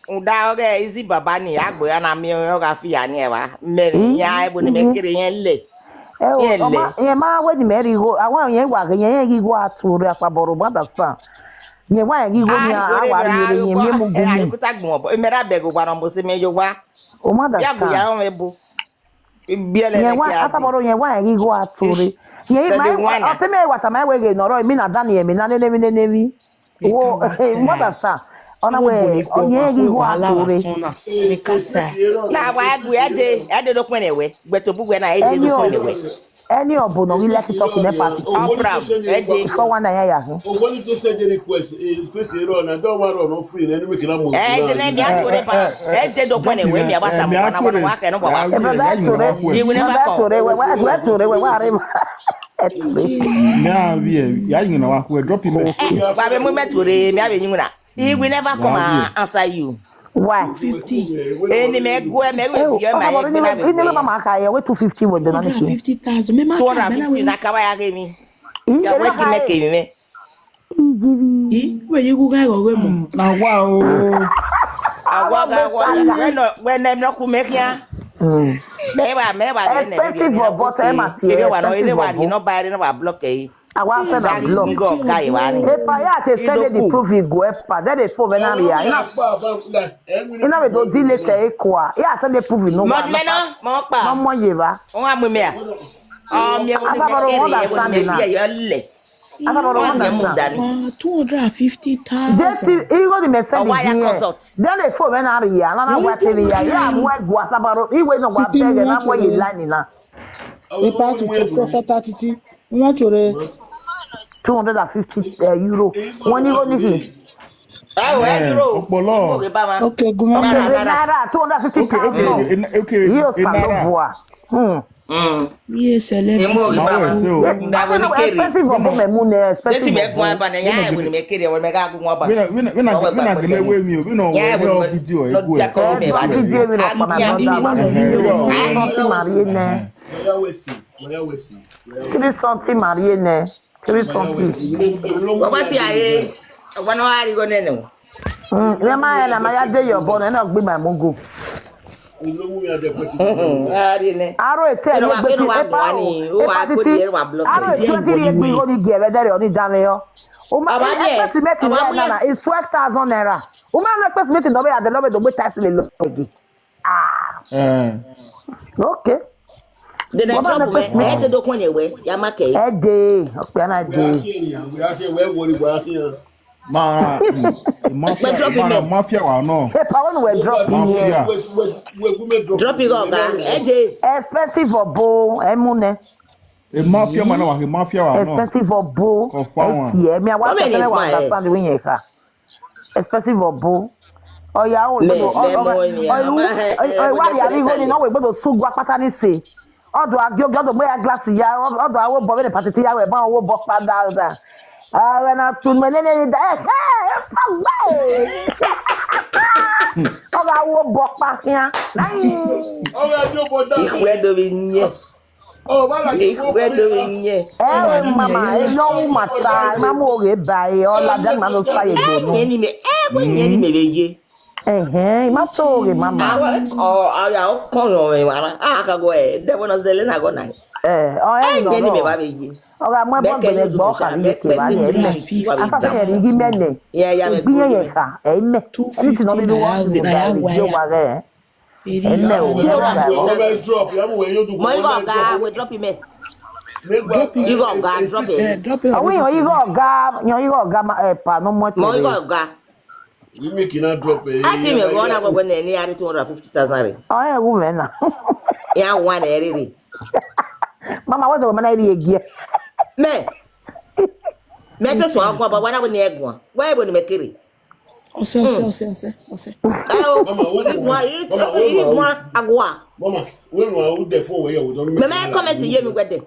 Udaoge izi baba ni agbo ya na mi o ga fi ya ni e wa. Me ya e bo ni me kiri yen le. Oma ye ma we ni meri go awon yen wa ke yen gi go aturu asaboro understand. Ye wa gi go ni awari yere yen mi mu gumi. Ayi kuta gbon obo. Me ra beg gba no mo se me yo wa. O ma Ya bu ya o me bu. Biele Ye ne wa ki asaboro yen wa gi go aturu. Ye ma o te me wa ta ma we ge noro mi na dani mi na ne mi. Wo understand. Ona we onye gi go aturu. Na wa bu e de do pon ewe. Gbe to bu we na e je do so ewe. Any of no we let it talk in a party. For one ya. Ogoni to send a request is space error and don't worry no free and make na mo. De me ya to re ba. De do pon ewe mi abata mo na wa ka no ba wa. You will never come. Now we ya you know we drop him. Ba be mo metore mi abe nyuna. He will never come and answer you. Why? 250. Any me go me we fear my. You never mama we 250 with the 250,000. Me 250 na kawa ya gemi. Ya we ki make me. Where you go go mo. Na wow. Awa when them no ku make ya. Me ba expensive for bottom material. Ile wa ni no buy no wa block e. I want to block. We go guy wa ni. If I had to send the proof it go expa. That is for when I you know we do delay say kwa. Yeah, send the proof no. Mo me no, mo pa. No mo yeba. O ha mu me a. Me o ni me yo le. Asaboro understand. 250,000. Just you go the message. Why consult? Then they for when I ya. Na wa tell ya. Yeah, mo go asaboro. He we no go beg na mo you line na. A party to Prophet Atiti. Not your 250 euro. When you go nisi. Euro. Okay, good morning. Naira 250. Okay. Yes, Naira. Yes, expensive for me money, expensive. Me go aba na ya e me kere we me ga gu aba. We na gele we mi we no video e go. Something mariene. Baba si aye. Wa no ari go nene. Ma na ma ya de your born na gbe my mongo. Aro ete no gbe ti e pa ni o wa ko di e wa block. Aro 20 years go ni ge be there oni dame yo. O ma estimate na is 12,000 naira. O ma no estimate no be at the level do gbe tax le lo gi. Okay. The next one we te do kon ewe ya make. E de, o pe na de. We are here we Mafia wa no. Hey, power we drop here. Drop it go ga. Expensive for bow, emune. Mafia man wa mafia wa no. Expensive for bow. Yeah, me I want to understand when you ka. Expensive for bow. Oh yeah, o why you are going no we gbọ́dọ̀ sugwa pata ni se. Odo agyo do boya glass ya, odo awo bo be patiti ya we ba wo bo pada da. When I tune my name that oh, I will walk back here. Mama, I know my time. I'm okay by all of them. I'm sorry. My story, Mama. Oh, I'll call me. I can go ahead. There was a Zelena go night. I know. Ora mo bo be gbo ka ni ke ba ye me afa se ri gi mene ya me bi ye ka e me ni ti no bi wo na ya wa yo wa re e me o drop ya mo we yo do mo go ga we drop him you go ga drop it awi you go ga pa no mo go ga we make na drop e ati me go na go na ni ari 250,000 re oh ya wo me na ya wa na eri mama wa do me na eri egie me te so akwa ba wana woni egwa wa ebo ni mekere ose mama woni agwa mama when wa u de phone we you don me comment ye mi gwede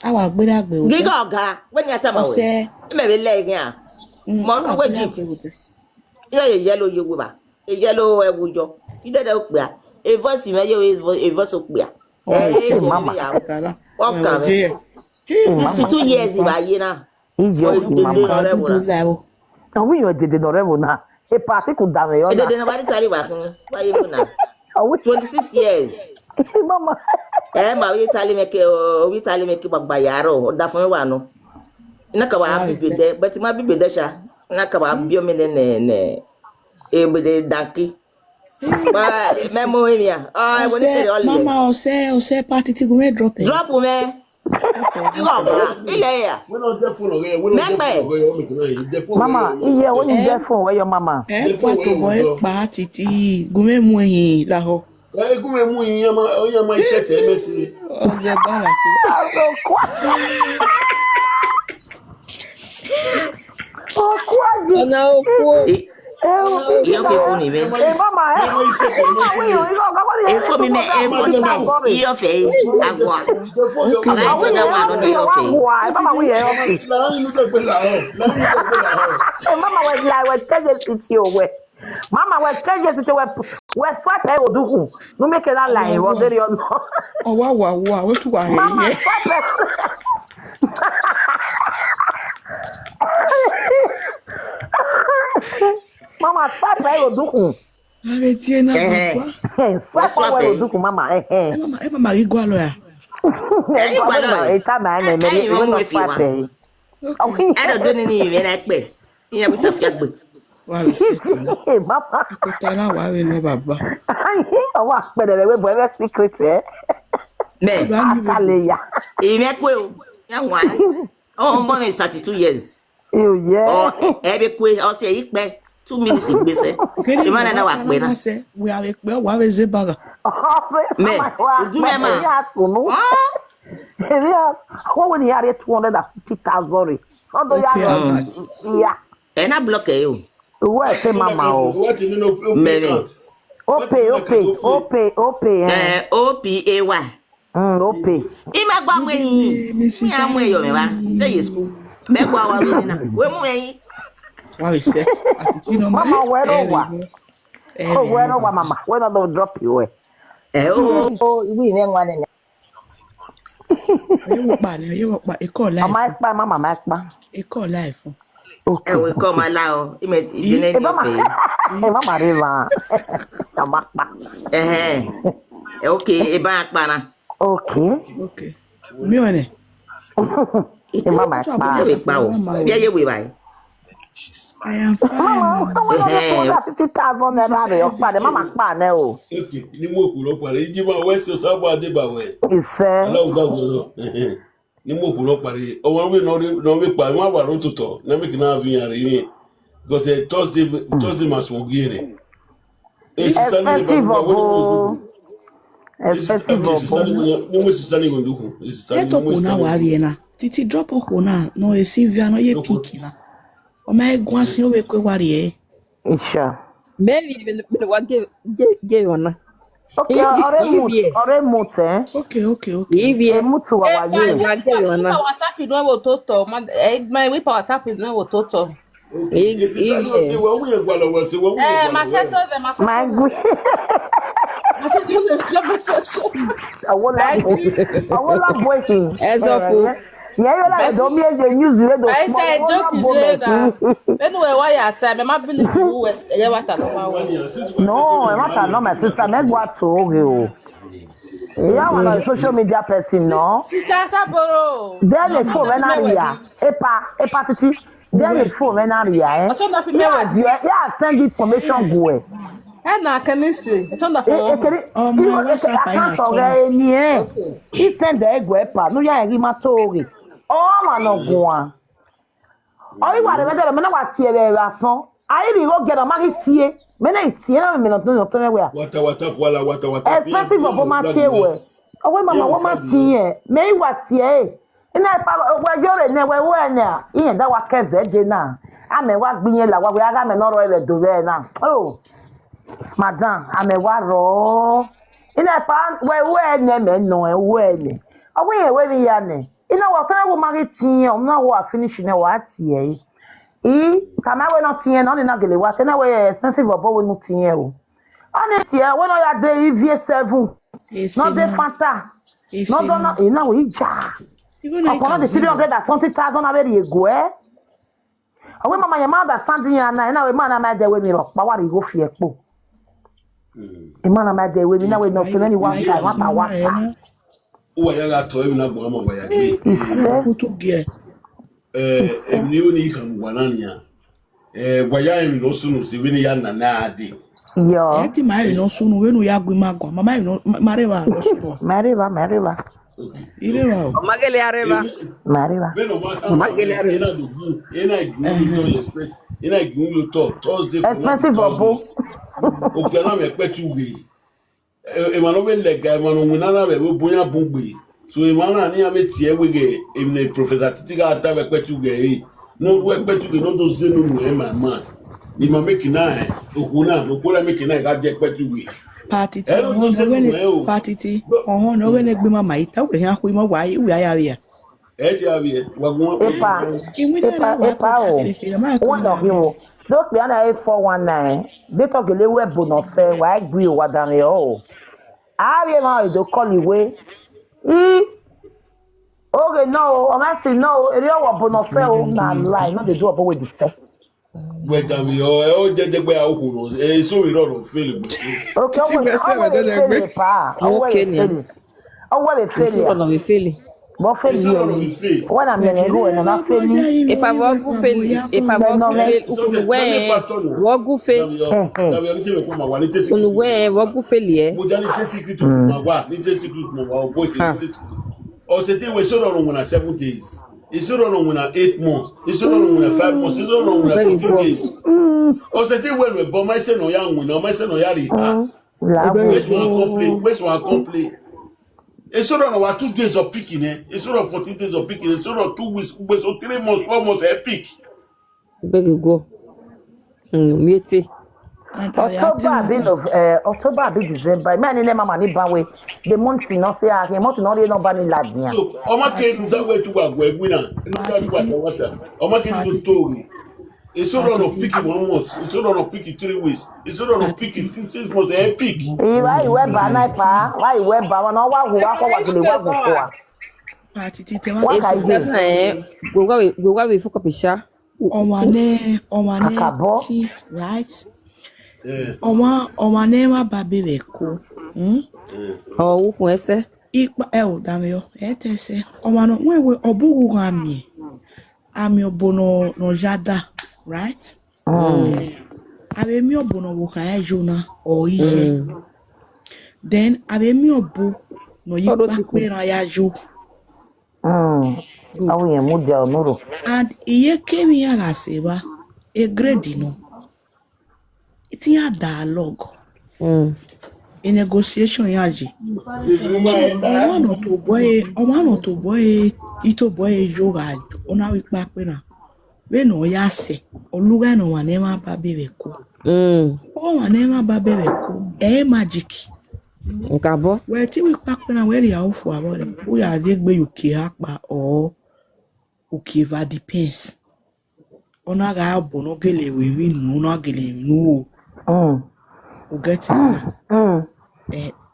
awa agbe o giga oga woni atama we me be le yan mo no we ji ye yellow ye we ba e yellow ewujo ide de o pe a e voice me ye e voice o pe a mama okay 62 years ba ye na mama no we you did no revo na A party could damn you. They didn't nobody tell you back. Why you go now? 26 years. Mama. Ma we tell me back by yaro. Da fun wa no. Na ka wa bi de, but ma bi de sha. Na ka wa bio me ne e be de danki. Ba memo emia. Ah, we need to all. Mama, ose party ti go me drop it. Drop me. Mama, yeah, when you there for where your mama? What to boy Atiti go me mu yin la ho. Go me mu yin ma set MSC. O ze bala. Oh, quasi. Não, Eu fui funi me. Mama, Eu fui me, eu fui agora. Agora não há no eu fui. Mama, we are. Mama, we like we tell you it's your way. Mama, we tell you it's your way. We swipe I Odudu. No make that line. Was there your? Oh wow, what to wa Mama, here? swipe. Mama, swipe I Odudu. Ave tie na papa. Swipe I Odudu, mama. Mama igwa lo ya. Eta ma na me we swipe. Okay. I don't do any when I pay. You have to fight. Wa we set na. Mama. Ko tara wa we no baba. Wa pede we boy secret eh. Me. Ataleya. E me kwe o. Ya wa. Oh, mo is 32 years. Oh yeah. Oh, e be kwe o se yi pe 2 minutes gbese. E ma na wa pe na. We are pe wa we ze baga. Me. Odu me ma. Yes. What when you are 250,000? How do you yeah. E na block e o. Where say mama o? What you know? Opay. OPAY. Opay. Ima gba mu eyin. Mi amu eyo me wa. Say yes school. Me gba wa we na. We mu eyin. Wa we set. Atiti no Mama where no wa. Oh where no wa mama. Where no drop you where. Oh we ne nwa ne. You work e call life. Mama ma pa. E call life. Okay. We come allow. Ime idene ni fe. Mama riva. Okay, e ba pa na. Okay. Mi one. Mama pa o. Bia ye we bai. I am fine. Mama, 50,000 naira re o pa de mama pa na o. Okay, ni mo ku lo pare. Iji ma we so so ba de ba we. Ife. Allow that go. Ni mo ku lo pare. O won we no we pa wa wa ro tuto. Na make na avi yan re. Because Thursday must go gini. Expensive o. Eto kuna wari na. Titi drop o na no e Sylvia no ye piki na. O ma egwa sin o we kwe wari e. Isha. Maybe me wa ge ona. Okay, ore mut eh. Okay. Ibi mutu wa wa ye. Wa ge ona. Power tap is no toto. My we power tap is no toto. My yeah, don't be a news radio. I said, joking. Anyway, why are time? I'm not believing you. No, I'm not my sister. Meg what to you? Yeah, I'm a social media person, no. Sister Saboro. Then the phone when I'm here. Epa, Titi. Then the phone when I'm here. Yeah, send information go. And I can see. It's on the phone. He sent the egg wepa. No, yeah, he ma Tori. Oh, man, no go on. Oh, you want to better than what here there son. I will get a market here. Many tea, me not know where. What up. Expensive of my chair. Oh, when mama, what my tea? May what here? And I where you're never were now. Ian, that was Kazet now. I may walk being like what we are going to do there now. Oh. Madam, I'm a waro. In a pan where men no and when. Away where we are. In our time, we marry tea, or no, what finishing a what tea. Come out not tea and on in ugly, what anyway expensive of all no tea. On it here, when I had the EV7, not the Fanta, not in a week. Upon the 300 and 20,000 already go. Awe mama ya ma understand ya na we man na dey we me rock. Ba wari go fear po. E man na dey we me na we no so many one time what. Uwa ya ga to na gbo ama ba ya gbe. Emni oni kan gwanani ya. Gwaya em no sunu si we ni ya na ade. Yo. Eti mai no sunu we no ya gbe magwa. Mama no mareva no sunu. Mareva. Ireva. Magele areva. Mareva. Beno ma ena dugu, ena igun to express. Ena igun yo to Thursday for expensive bobo. O gana me petu we. E ma no be lega, e ma no munana be bonya bungbe. So e ma na ni ame tie we ge emne Professor Atiti ga ata be petu ge. No we petu ge no do zenu nu e ma man. Ni ma make na okuna make na ga je petu we. Patiti. Patiti. Ohen no we ne gbe mama ita we han ko mo wa we aya ya. Ti abi wagun Epa. One of you. Those be under 419. They talk a little bonus say why agree with them yo. I will do call away. Okay, no, I'm asking no. If you want bonus say na lie, not the do about what they say. Whether we all dead the way out, so we don't feel it. Okay, What failure? When I'm going to go and I'm failing. If I walk go fail, if I walk go fail, walk go fail. Walk go fail. Modernity secret of my wife, secret of my boy. Or say we so on when 7 days. It's so on when 8 months. It's so on when 5 months. It's so on when 14 days. Or say when we bomb my son or young when my son or yari hearts. Where's one complaint? It's sort of 2 days of picking, It's sort of 14 days of picking. It's sort of 2 weeks, so 3 months, 4 months, a pick. Beg you go. Meet October be December. Man, in mama ni bawe. The month no say ah, the month no dey no bani ladia. So, Oma can that way to work where we now. Oma can do Tori. It's sort of picking 1 month. It's sort of picking 3 weeks. It's sort of picking 6 months, a pick. Why you wear banana pa? Why you wear banana? No wa go wa. Go we fuck up isha. Omane ti right. Omane ma babere ko. Oh, who ese? Ikpa o damio. Etese. Omano we obugu ami. Ami obono no jada, right? Abe mi obono wo kan jona o iye. Then abe mi obo no yipa pe ran ya jo. And iye kemi ya ga seba e grade no. It's a dialogue. A negotiation yaji. One to boy ito boy yoga ona we back pena. We no ya se oluga no wanema babeko. O wanema babeko magic. Nkabo. We ti we back pena where ya ofu about it. We are dey gbe uki akpa or uki va depends. Ona ga bono gele we win no gele no. You get it?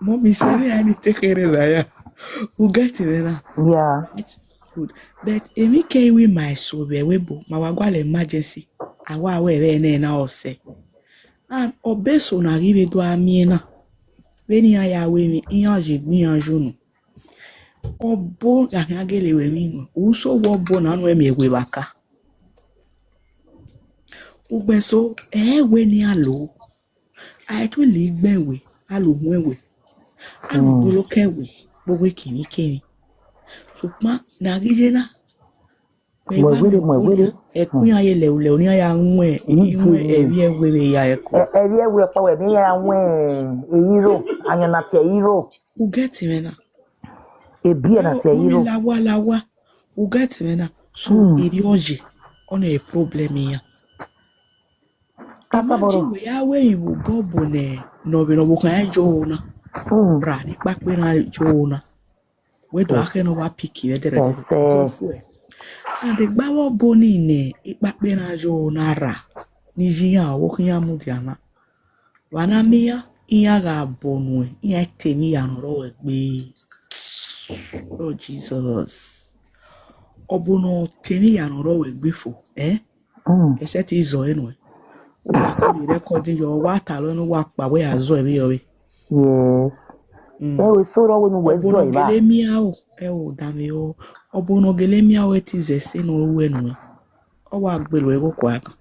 Mommy said I need to take care of that. You get it? Yeah. It's good. But if came with my soul, we my wagwal emergency. I wa we na ose. And obeso na rive do amina. When ya we mi inyaje gbi anjo nu. Obo ya gele we mi. Uso wo bo na nu emi we baka. Ubeso we ni alo. I to league benwe, alo mwewe, alo bolokewe, bowe kimi. So ma na gijena. Mwere. Ekuya ye le ni ya nwe ewie we ya eko. Ewie we pa we ni ya nwe eyiro, anya na te eyiro. U get me na. Ebie na te eyiro. Lawa. U get me na. So idioje on a problem ya. Imagine we are where you will go bone no be no bukan jona. Bra ni pakpe na jona. We do ake no wa piki we dere go fu. And the gbawo boni ne ipakpe na jona ra. Ni jiya wo kiya mu diana. Wana miya iya ga bonu iya temi ya no ro egbe. Oh Jesus. Obono temi ya no ro egbe fo, Except is anyway. Wa ko di recording your water lo no wa pa we azo e yo. Yes. We so ro when we zo iba. Gele miao dame o. Obono gele miao etize se no we no. O wa gbelo e ko kwa kan.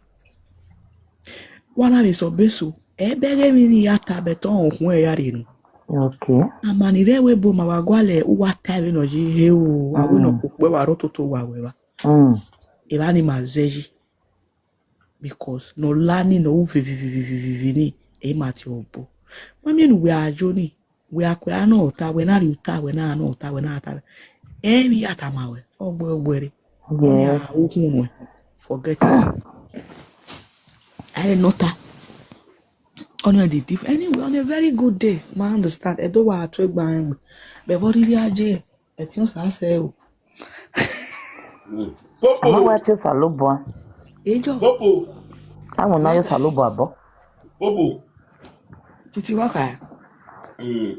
Wana le so beso. E bege mi ni ata beton ohun e yare no. Okay. Amani re we bo ma wa gwale uwa time no ji he o. Awe no pope wa ro toto wa we ba. Eba ni mazeji. Because no lani no vivini e mati obo. Mami nu we ajo ni. We akwe no ta we na ri uta we na no ta we na ta. Eni atamawe. Ogbere. Yeah. Forget. I know that. On a different anyway, on a very good day, I understand. I don't want to bang. But what did you do? It's just I say. I'm not just a lobo. Popo. I will not just a lobo. Popo. Titi waka.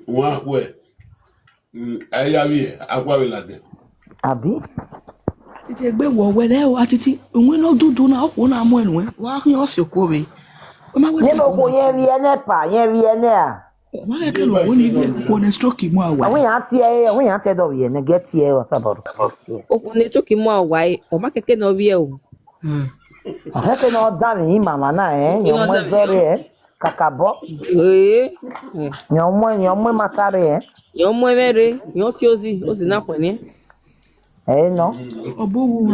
One way. I have here. I will like them. Abi. Titi egbe wo we le o Atiti. Onwe no dudu na okwo na amo enwe. Wa hin o se ko we. Ye no ko yen wie ne pa, yen wie ne a. Wa e ke lo woni bi ko ne stroke mu awa. Awon yan tie do wie ne get here o saboro. O ne stroke mu awa e, o ma keke no wie o. Ahete no da mi mama na yo mo zore kakabo. Yo mo matare Yo mo mere, yo ti ozi na kwani. No. Obuwu.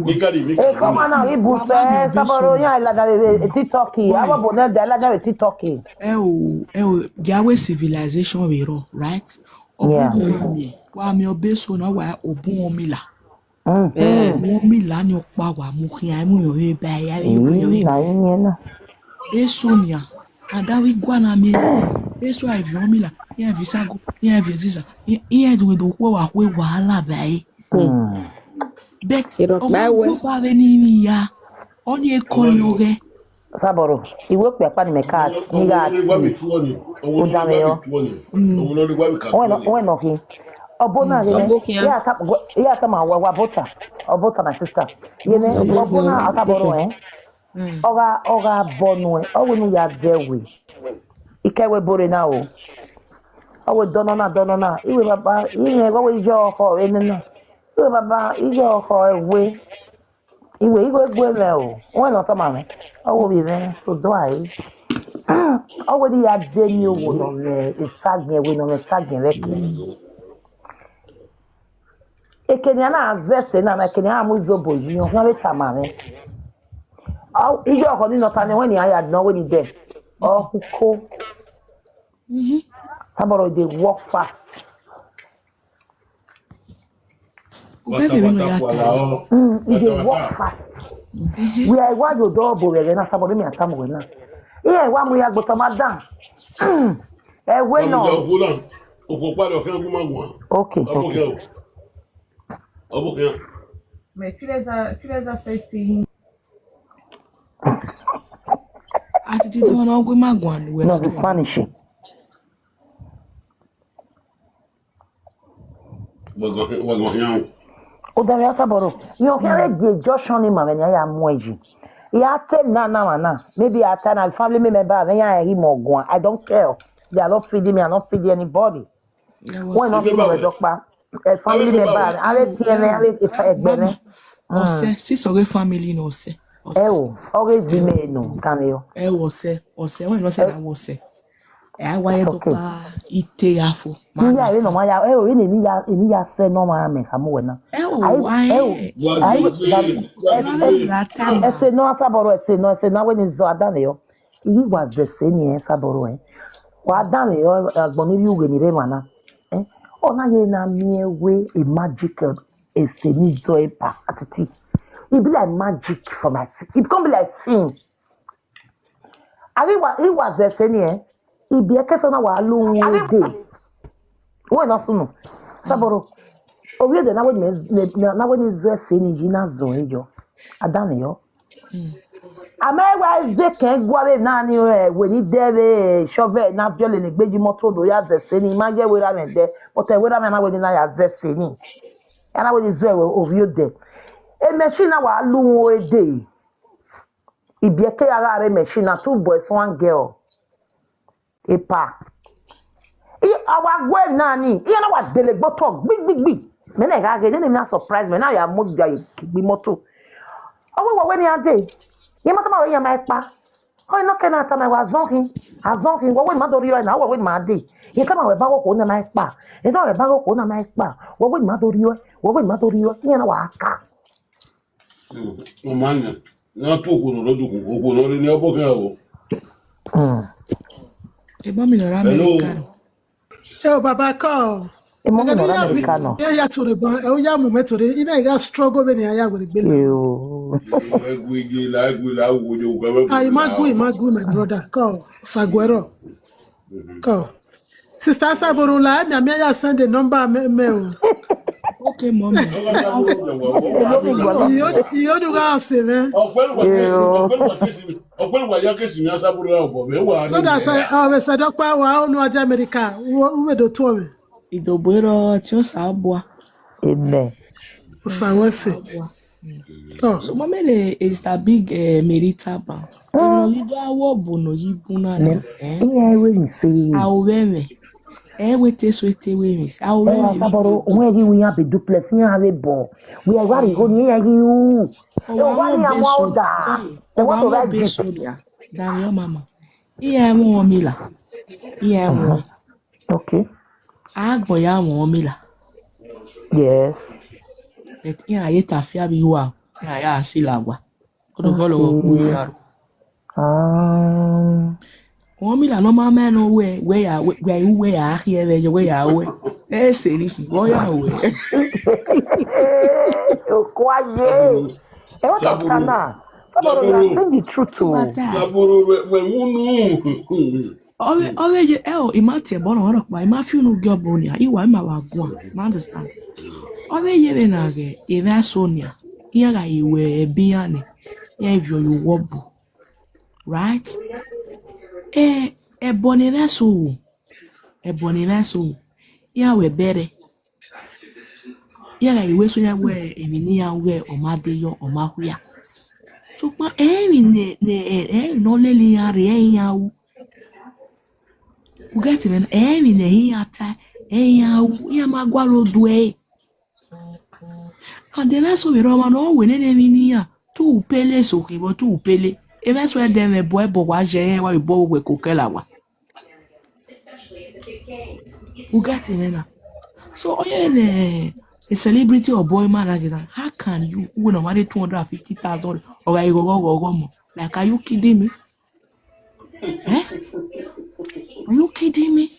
Mikari. Come on now, ibu se saboro yan la da TikTok. Aba bo na da la da TikTok. Gawe civilization we ro, right? Obuwu wa mi obeso na wa obun omila. Omila ni opa wa mu kian mu yo e ba ya yo na. Eso nia. Adawi gwa na mi. Eso ai vi omila. Yan vi sago, yan vi ziza. Yan do do wa wahala bai. Bet o pa veni ya. Oni e konyoge. Saboro, iwe pe pa ni me card ni ga. When okay. Obona ya ta ma wa bota. Obota my sister. Yene obona asaboro Oga bonu owo ya dewe. Ikewe bore na o. Owo donona. Iwe baba, iwe go we jo ko enena. Iwe baba, ijo ko ewe. Iwe gwe le o. Won no to ma me. Owo bi be so do ai. Owo di ya de ni owo no le isagin we no le sagin reke. Ekenya na azese na ekenya amu zobo yi o na le tamare. Ijo ko ni no ta ni when ya ya no when you there. Kuko. Somebody they walk fast. They walk fast. We are why you double again. Somebody me atam we na. Yeah, one we are go to madam. We no. Okay. Mais tu les as fait signe. Atiti do na ogwe magwan we no the Spanish. O da ya saboro. Yo kere de Joshua ni ma me ya moeji. Ya tem na. Maybe at an family member when ya him ogwan. I don't care. They are not feeding me, I not feeding anybody. When not feeding a doctor, a family member, I let Ose, si so family no se. Always be me no, cameo. Ose, when no say that was say. Why do pa ite afo. Ya no ma ya ni ya se no ma me kamu na. Ese no saboro ese no when is adane yo. He was the same saboro wa adane yo agboni ri uwe ni re mana. Ona ye na mi ewe a magical ese ni zo epa atiti. It be like magic for my it become like film. It was the same Ibi ekeso na wa lu de. Wo na sunu. Saboro. Obi de na we ni zo se ni jina zo ejo. Adani yo. Amewa ze ken gwa na ni we ni debe shovel na biole ni gbeji moto do ya ze se ni ma je we ra me de. But we ra me na we ni na ya ze se ni. Ya na we ni zo obi de. E machine na wa lu wo de. Ibieke agare machine, 2 boys, 1 girl. Epa. Our way nani. You know what? Delego talk. Big. Men I get any surprise me. Now you have moved be moto. Oh, when you are day. You must have my pa. Oh, no, can I tell I was zonking. What would mother you and I with my day? You come out about on my pa. You know about on my pa. What would mother you? What would mother you? You know what? Oh, man. Not too good. Loadooh. In your book. Americano. Yo, Baba, call. A moment or Americano. Yeah, to the bar. Oh, yeah, moment. You know, I got struggle when I with the bill. I might go, my brother. Call. Saguero. Call. Sister Saborula, I may send the number mail. Okay, mommy. You do house, man. So that I was a doctor, I don't know America. Who do to me? Idobero Tiosabwa. Amen. So, mommy is a big meritaba. You do a wobo, you bunana. I will see. I'll wear wait, miss. I'll where we have a duplex, you have a ball. We are running on you. Than your mama. Yeah, more Mila. Yeah, okay. Mila. Yes. But yeah, I ate a fair be wow. Yeah, Silagua. Mila no mama no way where you are here the way I way. Yes, anything go away. Oh, quiet. What of Kana? Somebody sing the truth to Already, imate bono horok by Matthew no Gabonia. You are my wagua. Understand? Already, Nage, Eva Sonia. Here you were a biane. If you wobble. Right? A boniveso. Yeah, we better. Yeah, I wish we were a minia where or Madeyo or Mahuya. So, my no lily are you. Who get even in the hiata, Yamagualo dway. And the rest of the Roman all when any near 2 pele so he was 2 pele. If that's where them a boy bowaje while you bow with Kokelawa. Who get even so, a celebrity or boy manager, how can you win a money 250,000 or I go? Like, are you kidding me? Are you kidding me?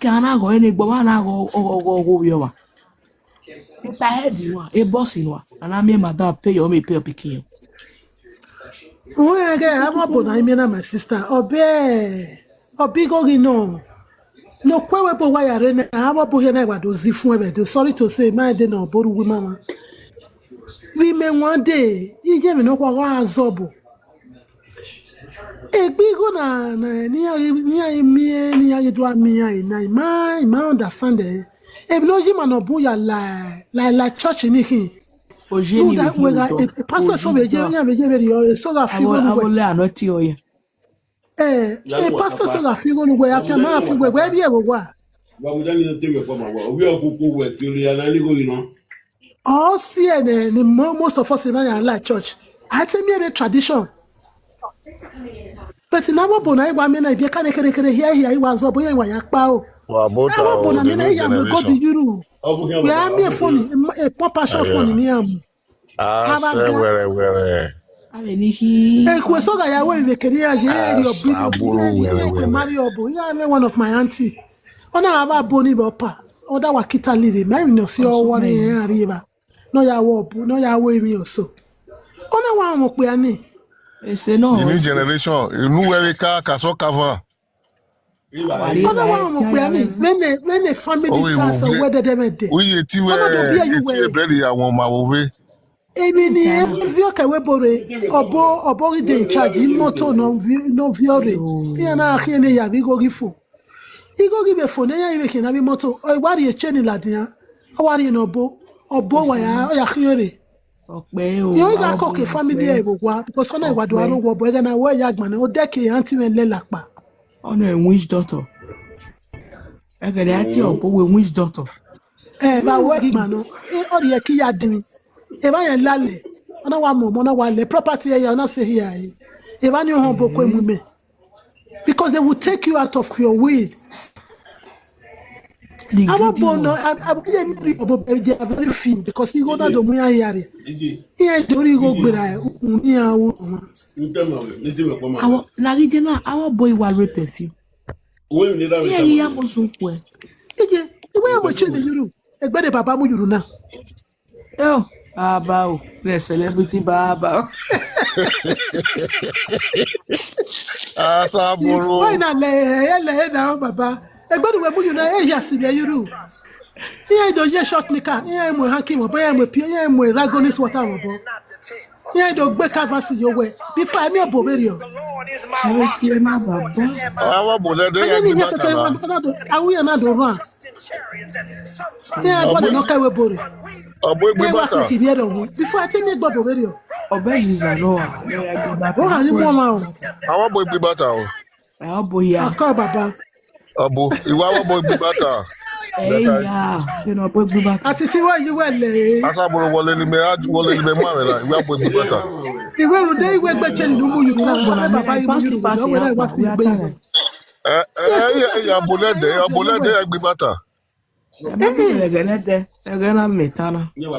Can I go any Bavana go Yoma? If I had you, a boss in one, and I mean, Madame pay or me pay a picking. Oh, I get I mean, my sister. Or big no. No, quite why I ran. I have a boy and I was the sorry to say, my dinner or Boru woman. We may one day, you gave me no zobo. A big one, near me, near you do me, my understanding. If no him and no booya like church in him. A pastor so we so that figure. I will learn what you a pastor so that figure where after my figure where we ever were. All see most of us in our like church. I tell me a tradition. But in our bona, I mean, I be can here. He was a boy and I bow. Well, Our bona, I am go to you. We are mere phone, a papa shop phone in him. I say, where. Hey, so I went to the Mario boy. I'm one of my auntie. On our bony bopper. Or that wakita lady, maybe no see all one in river. No, ya wob, no, ya way me also. On a one walk we are me. The new generation, you know where we can cover. When the family transfer, whether they made it. We ready, I want my movie. If you can webore or body they charge him motor no viore. Here now, here we go give you. He go give a phone, you can have a motor or what you chain in Latina. Or what you know, or wire or ya theory. You got cook a family because when I was doing what boy and I wear yagman or decade auntie and lelakpa. Oh no, which daughter? I got that your boy which daughter? But working man, or the key at me. If I am lally, I don't want more, one the property I not say here. If I knew home book with me. Because they will take you out of your will. I'm born. They are very few because you go down to Muya Yari. Here, Tori go Bira. Our boy will rape you. Yeah, I'm also well. The way I'm watching the Euro, a better Papa Mujuna. Oh, Baba, the celebrity Baba. Why not lay down, Baba? A better way Mujuna, yes, in the Euro. Here, don't just shot Nika. Here, I'm hacking, but I'm with Pierre, I'm with Ragonis, whatever. Here, don't back us your way. Before I'm your Boverio. I will see you now, Baba. I will another run. Yeah, I want to knock away Bori. Before I take me Bobo video. Obey a law. Oh, I didn't want Our boy be better. Our boy, I call Baba. Abu, you our boy be better. Hey, yeah, you know, boy, be back. Atiti, why you were late? As I will let me add, will let me marry. We are boy be better. The way they were betting, you know, Baba, you must pass when I was the baby. Yeah, Bolade, I be better. Agana metana. Yeah,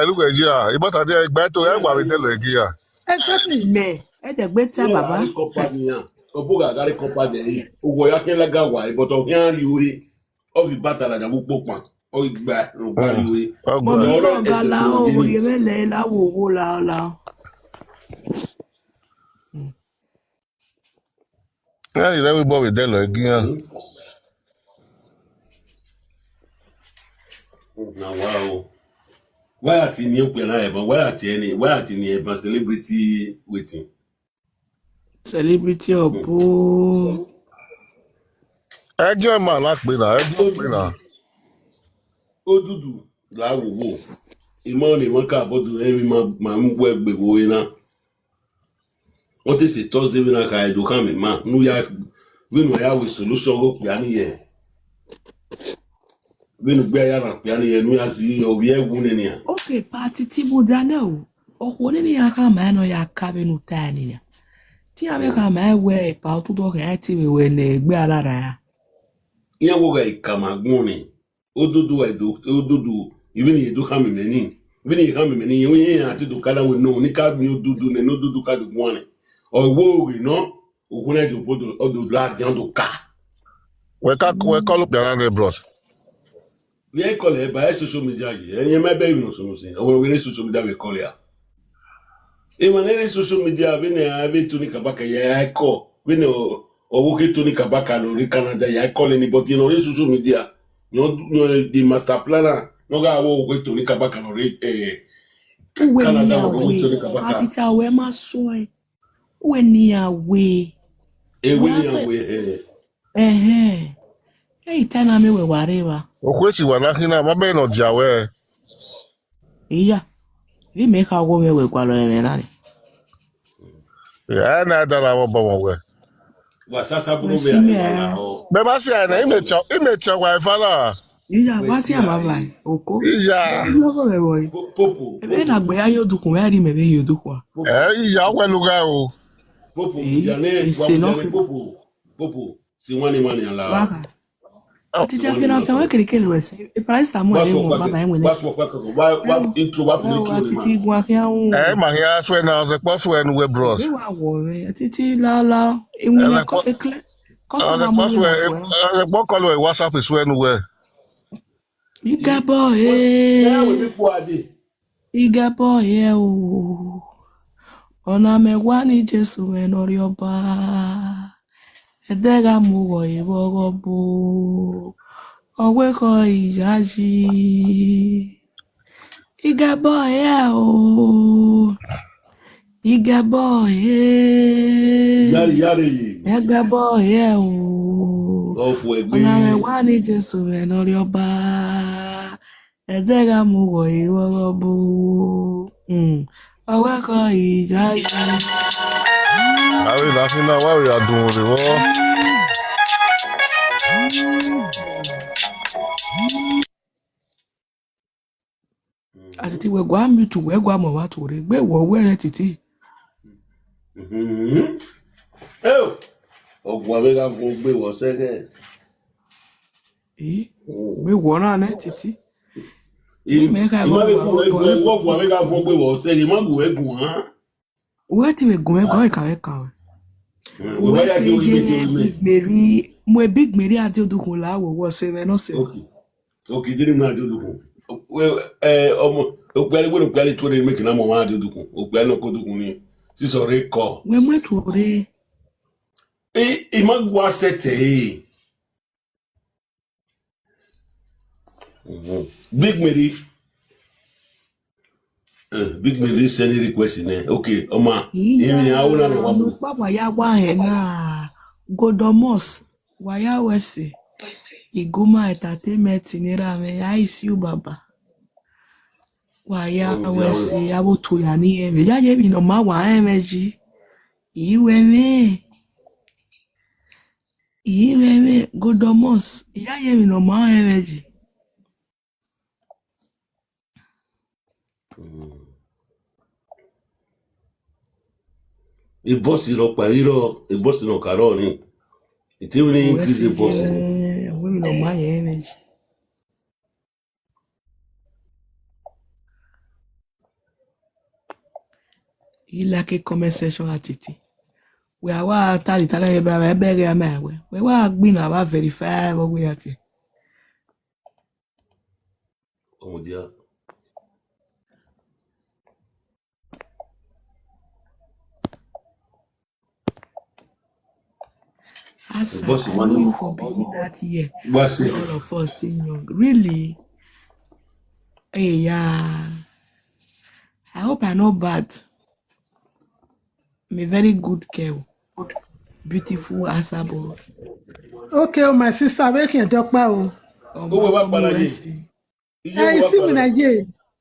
look at you. But I did better. I worry the leg here. Exactly. Me, at the better, Baba. Obuga gari company. Ugo ya ken laga wa, but of yan you of the battle like a bookman. Oh, you back, no gari you. Mommy, gala, oh, you may la wo la. Yeah, you never bought with the leg here. Now, wow. Why at in you play, but why at any, why at any celebrity waiting? Celebrity of boo. I join my luck, Bina. Odudu, la wo. Imoni manka abodu emi ma mwe gbego ina. What is it? Thursday we na ka do come ma. Nu ya we no ya we solution go pe ani ye. We no gbe ya na pe ani ye nu ya si yo we egun ni ya. Okay, party tibu dana o ko ni ya ka ma no ya ka be nu ta ni ya. Ti ame ka ma we pa to do ka ti we ne gbe alara ya. Iya wo ga ikamagun ni. Odudu even you do come meni. Even you come meni you ain't to do kala we no ni ka mi odudu ne no dudu ka do one. O wo we no oguna do bodo odo la jan do ka. We call up the bros. We ain't call it by social media. And my baby no so say. O we social media we call ya. E manere social media we na ave to ni Kabaka ya call. We no o wo ke to ni Kabaka no ri Canada ya call anybody no social media. No the master planner no ga wo we to ni Kabaka no ri Canada no we to ni Kabaka. Atiti awe ma so e. We ni awe. E we ni awe Hey, tana me we whatever. Okwesi wanakina mabe no jawe. Iya. We make our go we kwalo e nani. Yeah, na dala wo ba we. Wa sasa buru be na o. Be ba si na imecho wa fala. Iya, what ya baba? Oko. Iya. Logo me boy. Popo. E be na gbe ayo dukun we ri me be yo dukun. Iya weluga o. Popo, yane popo. Si wani ala. Baka. Atiti afina fa we kirikiri we se. E price amu e mo baba enwe ne. Wa intro wa intro. Atiti gwa kia un. Ma hia so na ze kwa so en we bros. We wa wo we. Atiti la. Enwe na ko ekle. Ko na mo. Le kwa call we WhatsApp is when we. Iga boy. Na we people ade. Iga boy o. Ona megwani Jesu enori oba. Edega mugo ibogo bu. Owe ko ijaji. Iga boy o. Iga boy. Yari. Iga boy o. Ofu egbe. Ona megwani Jesu enori oba. Edega mugo iwobu. Awako ijayi. I will laughing now. What we are doing? Atiti we gwa mitu we gwa mo watu re gbe wo were titi. Oh, ogwa mega fún gbé wo sege. Gbe wo na ne titi. Mega fún gbé wo sege ma gu egun han. We ti we gun egun ka we ka. We se je Big Mary, mo Big Mary ati odukun la wo se me no se. Okay, diri ma adi odukun. Omo ogbali wo ogbali to re make na mo ma adi odukun. Ogbali no ko odukun ni. Si so re ko. We mo to re. Imagwa sete. Big Mary. Big Mary send request in. Okay, Oma. Imi awuna no wabu. Papa ya wa he na Godomos. Wa ya wese. Iguma entertainment ni ra me ya isi u baba. Wa ya wese ya bo to ya ni eme. Ya je mi no ma wa emeji. Iwe me Godomos. Ya je mi no ma emeji. E boss iro pa iro, e boss no karo ni. It will increase the boss. We no ma emeji. Il a que conversation Atiti. We are wa tali tali be be ya me we. We wa gbin aba verify what we at. Oh dia. I know you for being that year. All of us still young. Really? Hey, yeah. I hope I'm not bad. I'm a very good girl. Beautiful asable. Okay, oh, my sister, where can you talk about?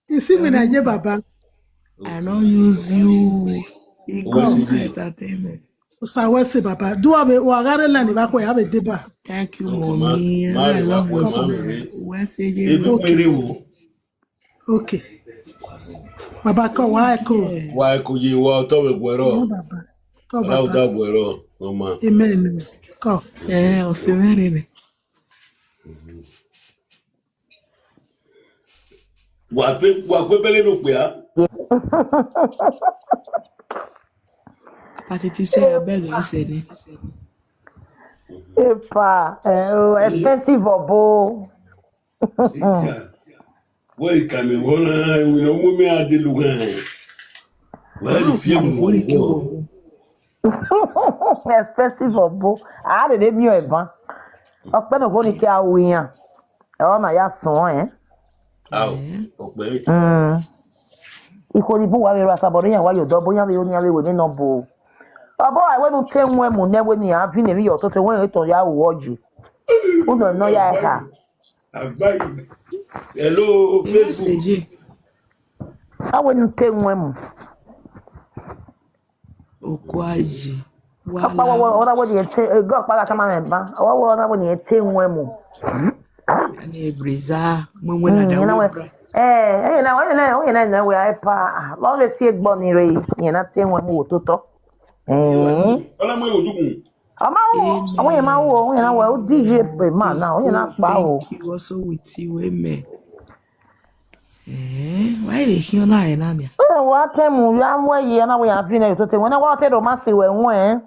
You see me, Baba. I don't use you. Entertainment. Baba. Do have a wagare land if I have a deba. Thank you, mommy. I love you. Okay. Baba, ko why ko? Why ko ye wa to we gwero? Baba. Ko Baba. Da gwero, mama. Amen. Ko. O se mere. Wa pe bele no pe a. Atiti say abeg you said it. Epa, expensive obo. Why can me wona we no mu me ade lugan. Why you feel me? Expensive obo. Ah, de mi o eban. Ope no go ni ki awiyan. E o na ya son ope. Ikoni bu wa we rasaboro yan wa yo do boyan we oni awe we ni no bo. Abo I went to tell when mu never ni have ni yo to when it ya woji. Who don't know ya ha. Hello Facebook. I went to tell when Okwaji. Papa what I want to go para kama memba. What I want to tell when mu. Ani briza when na da wo. Na we ai pa. Lo le si egbo ni re. Yen na tell when mu to to. Ola mo Odudu. Àwọn yẹn máa wò, àwọn yẹn náà wò, ó DJ pè máa náà, àwọn yẹn náà pa o. Thank you also with you, amen. Why they hear na ena ne? Wa temu ya mo ye na we ya fi na yo te wona wa te do ma se we won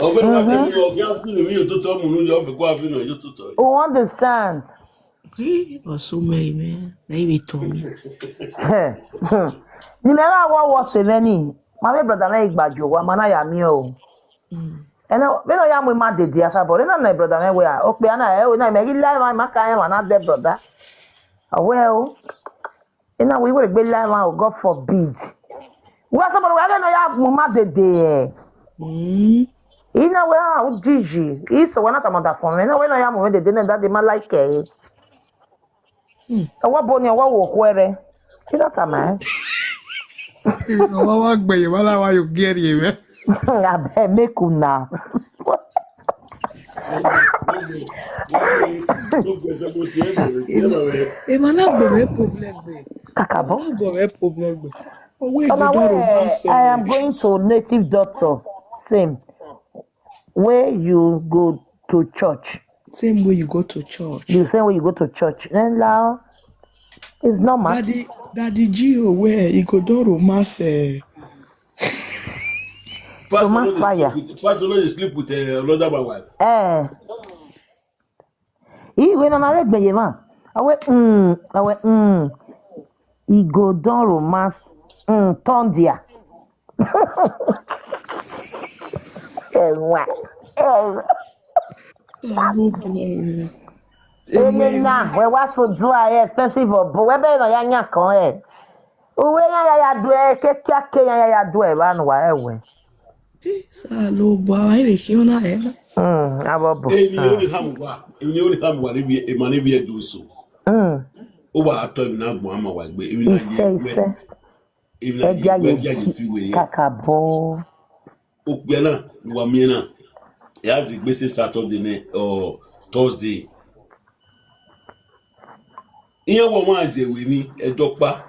O be wa temu yo ya fi ni mi yo to mu nu yo fi ko afi na yo to. O understand. Also me man. Na ibe to mi. Ni me la wa se veni. Ma me brother na igbajo wa ma na ya mi o. Eno me no ya mo ma dede asabo. Na brother me we o pe na na me ri live ma ka yan na de brother. Well, we will be live now, God forbid. We are somebody we are no ya mo ma dede. Ina we are Gigi. Is one at amada for me. No we no ya mo dede na that dey ma like What boni what walk where? You not a man. What work by you? Why you get here? I bet make una. Kakabo. I am going to native doctor. Same. Where you go to church. Same way you go to church. The same way you go to church. Then now, it's normal. Daddy Gio, where you go do romance. Pastor Lord sleep with another my wife. He went on a leg, man. I went, he go down romance, Tondia. We was so dry, expensive, but we be no yanya kan e. Uwe ya do e ke ya do e ba no wa e we. Sa lo ba e be ki ona e. Abobo. Ni only hamwa ni bi e mani bi e do so. O ba ato mi na gbo ama wa gbe e na ye. E na ye fi we. Kakabo. O gbe na wa mi na. E have the gbese Saturday or Thursday. Iye wo ma ze we ni edopa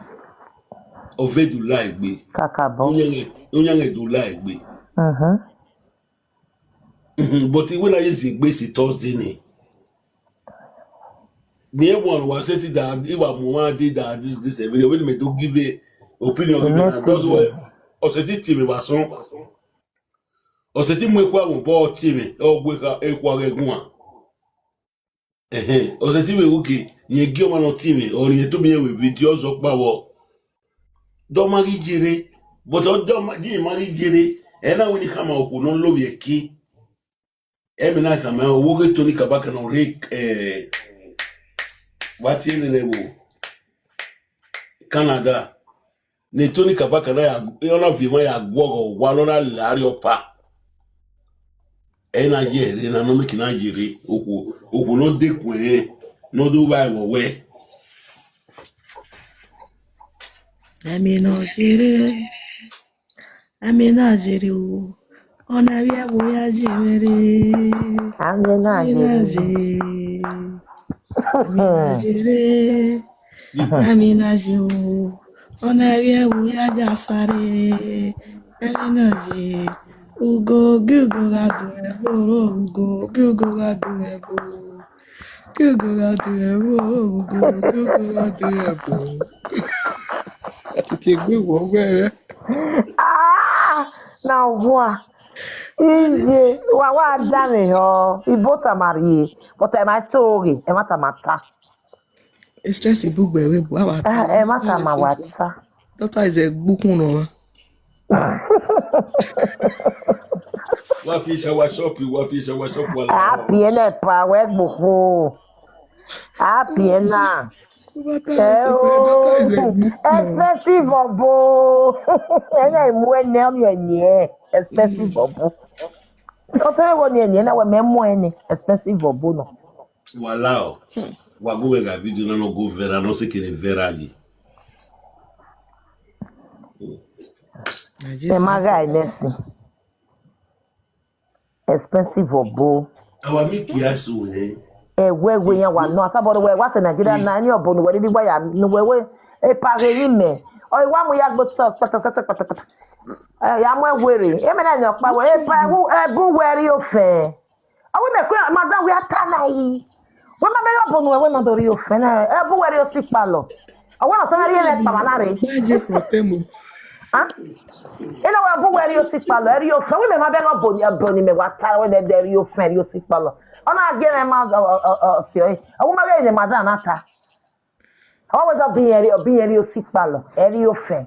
ovedu la igbe. Kakabo. Onye do la igbe. But when I use the gbese Thursday ni. Me one was said that if I did that this every when me to give a opinion those were oseti me bason. Oseti mo kwa mo bo timi o gbe ka ekwa regun a. Oseti we uke ye gi o ma no timi o ni to bi we video so pa wo. Do mari jere but o do di mari jere e na woni kama o no lo ye ki. E me na kama o wo ge Tony Kabaka no re what in the Canada. Ne Tony Kabaka na ya ona vi mo ya gwogo wa no na lari opa. Na ye na no make na jere oku no dekun no do why wo we. Ami no jere o. Ona bia boya jere. Ami na jere. Amina jo, ona bia boya jasare. Amina je, ugo gadu ebo, ugo gadu ebo, ugo gadu ebo. Atiti gbe wo gbere. Now what? Easy. Wa dame ho. Ibota marie. But I might togi. E mata mata. Stress ibugbe we bu awa. E mata ma wata. Doctor is a bukun no. Wapi shop wala. Happy na pa we buku. Happy na. Expensive obo. Enya imu ene o yenye. Expensive obo. Ote wo ni ene na we memo ene. Expensive obo no. Voilà. Wa go ga video no go vera no se kele vera ali. E maga inesi. Expensive obo. Awa mi kiasu We yan wa no asaboro we wa se Nigeria na ni obo no we di wa ya no we e pare yi me o wa mu ya gbo talk pata ya mo were e me na yan pa we e pa bu were o fe o we me ko madam we ata na yi we ma me obo no we no do ri o fe na e bu were o si pa lo o wa so ri e pa na re je for temo ina wa bu were o si pa lo ri o fe we me ma be obo ni me wa ta we de ri o fe ri o si pa lo ona gere ma sio awu ma be madam ata o we do bieri o sipalo eri o fe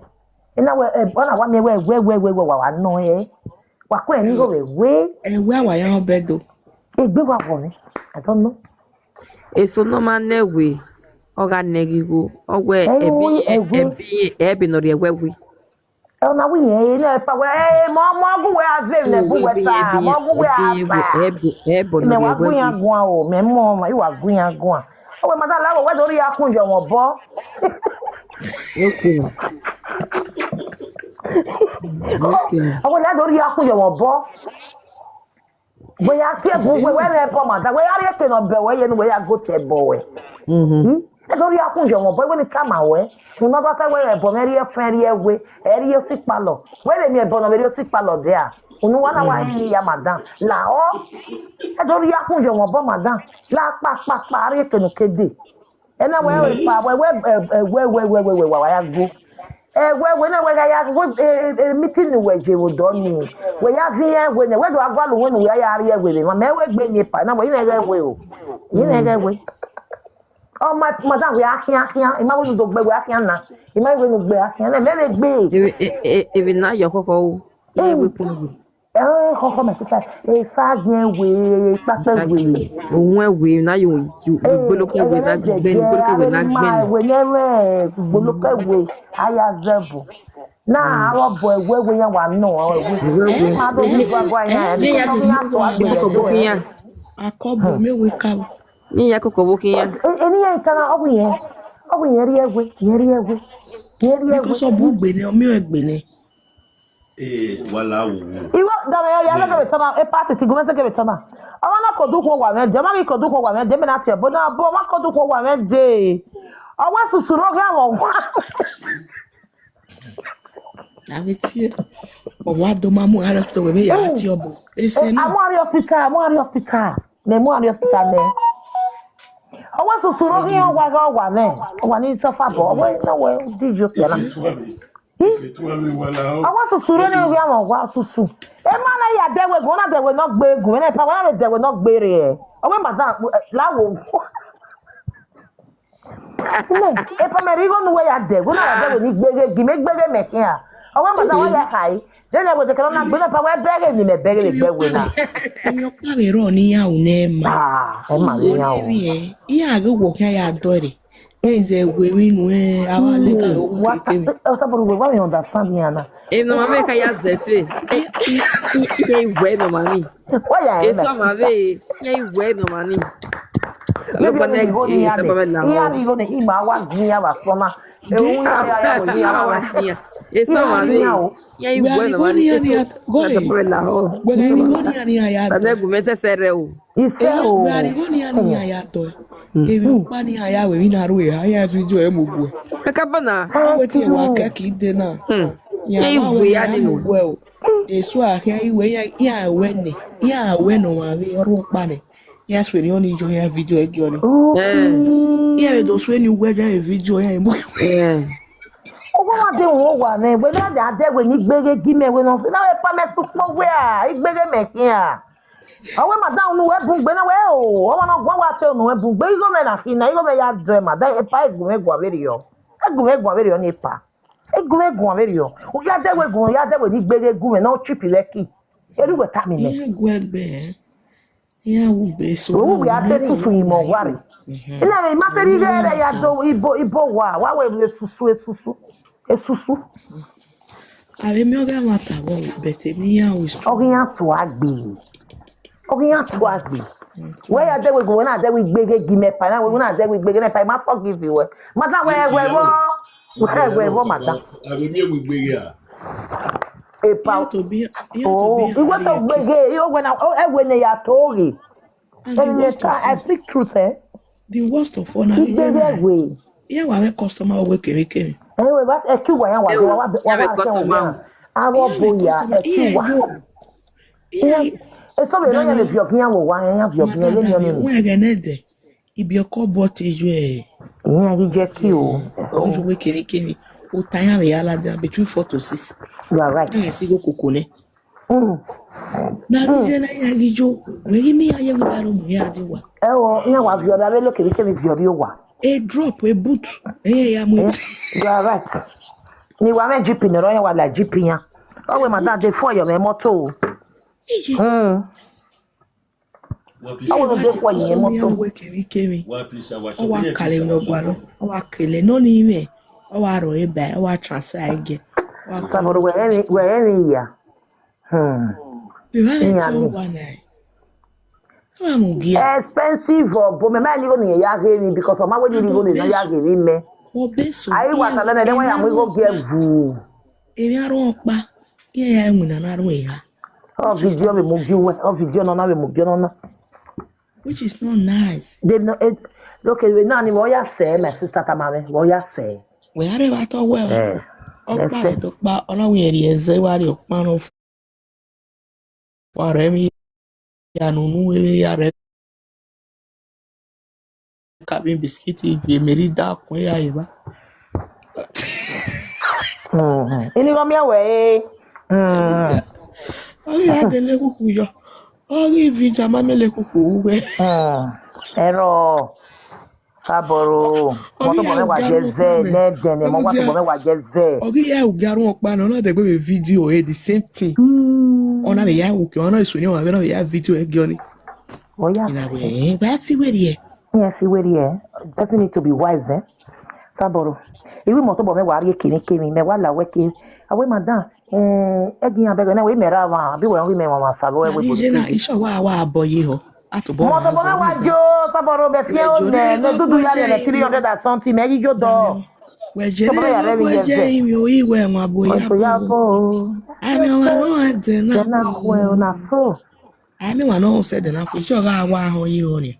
ina we ona wa me we wa no wa ko eni go we awa yan bedo egbe wa bo ni I don't know eso no manewe oga negigo ogwe ebi no rewewe ona wi na pa we mo gu we azem na bu we ta mo gu we aba ebo no me wa gu yan gun o me mo ma i wa gun yan gun Oh, madam, la where do you akunje won bo? Okay. Okay. Oh, la do you akunje won bo? We are tie bo we e bo madam. We are yete no be we ye no we are go tie bo we. E do you akunje won bo we ni kama we. No no ta we e bo meri e fen ri e we. E ri o si palo. We le mi e bo no meri o si palo there. Unu wana wa ni ya madam. La o e do you akunje won bo madam. La pa ri ke no kede. And now where we ya go. We na we ya meeting we je wo do ni. We ya via we na we do agwalu we no ya ya we ma me we gbe ni pa na we na we o. Yi na ga we. Oh my madam we akia. Ima we do gbe we akia na. Ima we no gbe akia na me gbe. Ebi na yo koko ye we kun. Koko me sister. Sa gen we pape we. Ohun we na yo gboloke we na gbe. We never gboloke we aya zebu. Na aro boy we yan wa no we. Ma do we gwa yan. Ni ya koko bokin ya. Akobo me we ka. Ni ya koko bokin ya. Eni yan tana obu yen ri egwe. Because obugbe ni omi egbe ni. Wala wo. Iwo dara ya la ke tana e party ti gome se ke tana. Awa na ko dukwo wa me je ma ki ko dukwo wa me je me na tie bo na bo ma ko dukwo wa me je. Awa susuro ga won wa. Aveti. O wa do ma mu ara to we ya ti obo. Ese na. Amari hospital. Ne mu ari hospital ne. Awa susuro ga wa me. Wa ni so fa bo. Awa na we di jo pe na. Awa susuro ne wi awon wa susu. E ma na ya dewe go na dewe no gbe egun na pa wa na dewe no gbe re e. Awa madam lawo. E pa me rigo no we ya dewe na dewe ni gbege mekin a. Awa madam wa ya kai. Then I was a corona gbe na pa wa bege ni me bege le gbe na. Yo pa we ro ni ya une ma. E ma ni ya o. Iya go wo kan ya dore. Enze we winu awa le ka o keke. O sa we wa understand here na. E no mame ka ya zese. E we no mami. Wa ya e so mame e we no mami. Lo bone e sa baba la. Ya ri go ne ima wa gin ya wa so na. E un ya wo ni ya wa. E so mame e we no mami. We ga ni go ni ya. Ade gume sesere o. Ise o. We ga ni ya to. Ebi pa ni aya we mi na ro e aya fi jo e mo bu. Kaka bana. We ti wa ka ki de na. Ya wa we ya mo bu o. Esu ahia iwe ya we ni. Ya we no wa we ro pa ni. Ya swe ni oni jo ya video e gi oni. Ya do swe ni we ja video ya mo. Owo wa de won wa na we na da de we ni gbege gi me we no. Na we pa me su po we a, igbege mekin a. Awe madam nu we bungbe na we o o na gwa wa te nu we bungbe igo me na hina igo me ya dre madam e pa egun egwa veri yo ni pa egun egwa veri yo o ya de we ni gbege gun me na o chip leki eri we ta mi me ya wo be so o we ate tutu imo wari ina me materi ge ya do ibo wa we le susu ave mi oga mata bo bete mi ya o o ya to agbe where ya de we go na de we gbege gi me pa na we na de we gbege na pa ma forgive you madam we madam Abi mi we gbege a e pa to be iwo to gbege yo when we na ya Tori I speak truth the worst of all na we yeah we customer we kere anyway but e ki wa yan wa customer awo boya e ki wa eso me no ya le biokin wo wa yan biokin le ni oni we ga na de ibi oko bot eju e yan gi je ki o ojo we kere o tayan we ala da between 4 to 6 you are right na si go kokone na je na ya gi jo we mi ya ye we baro mu ya di wa e wo yan wa bio da be lo kere kere bio bi o wa a drop a boot ya mu you are right ni wa me GP ni ro yan wa la GP yan o we madam dey for your motor Awo de kwa yin moto we kemi. O wa kale no gwalo. O wa kele no ni me. O wa ro e ba, o wa transfer age. Wa saboro we ya. Be ba me to wa na. expensive but me man go ni ya he ni because o ma we ni go ni ya he ni me ai wa ta na wa ya mo go get vu emi aro pa ya enwuna na aro ya video me mo giwe video no na we mo bio no which is not nice they no look we na ni mo ya say my sister tamame mo ya say we are ba to well opa to pa Ọlọ́run eri eze wa ri opa no wa re mi ya nunu we ya re cabin biscuit e merida kun ya iba ini go mi awe ya dele kuku yo ori vida mamele kuku we ero saboro mo to bo me wa jeze ne dene mo wa to bo me wa jeze ori ya ugarun opa na de gbe video the same thing ona le ya uke ona isu ni wa be na ya video e goni oh yeah ina we ba fi we ri doesn't need to be wise saboro iwi mo to bo me wa ri kini kemi me wa la we ki awe madam egin abego na we mera wa bi we ri me ma salo we bo na iso wa aboye ho atubo mo to bo me wa jo saboro be fie o ne dudu ya le 300 and something me yi jo do we je mi o iwe mo aboye abo ami wa no ade na ko na so ami wa no se de na ko iso ga wa ho yi ho ni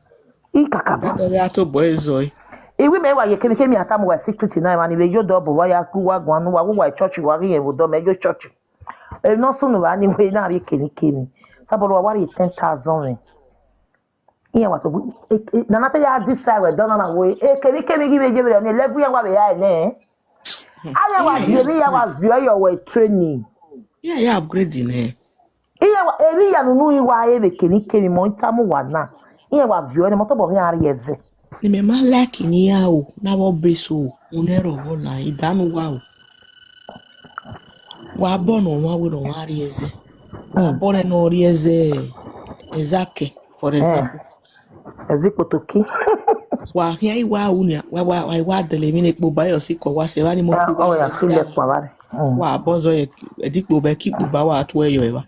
ikakabo do ya to boy zoi iwi me wa ye kemi atamu wa secret na ma ni le yo do bo wa ya ku wa gwan wa wa church wa ri yen wo do me yo church e no sunu wa ni we na ri kemi sabolo wa ri 10,000 iya wa to na na te ya this side we do na we kemi give je be ni level ya wa be ya ne aya wa je ya wa view your way training ya upgrade ne iya wa eri ya nunu iwa ye be kemi mo ntamu wa na iya wa view ni mo to bo mi ari eze ni me ma like ni ya o na wo beso unero wo na idanu wa bono wa we no wa ri eze wa bono no ri eze ezake for example ezikotoki wa hia iwa unia wa dele mi ne po bayo si ko wa se wa ni mo ku wa se file kwa bare wa bonzo e dipo be ki po ba wa to eyo e wa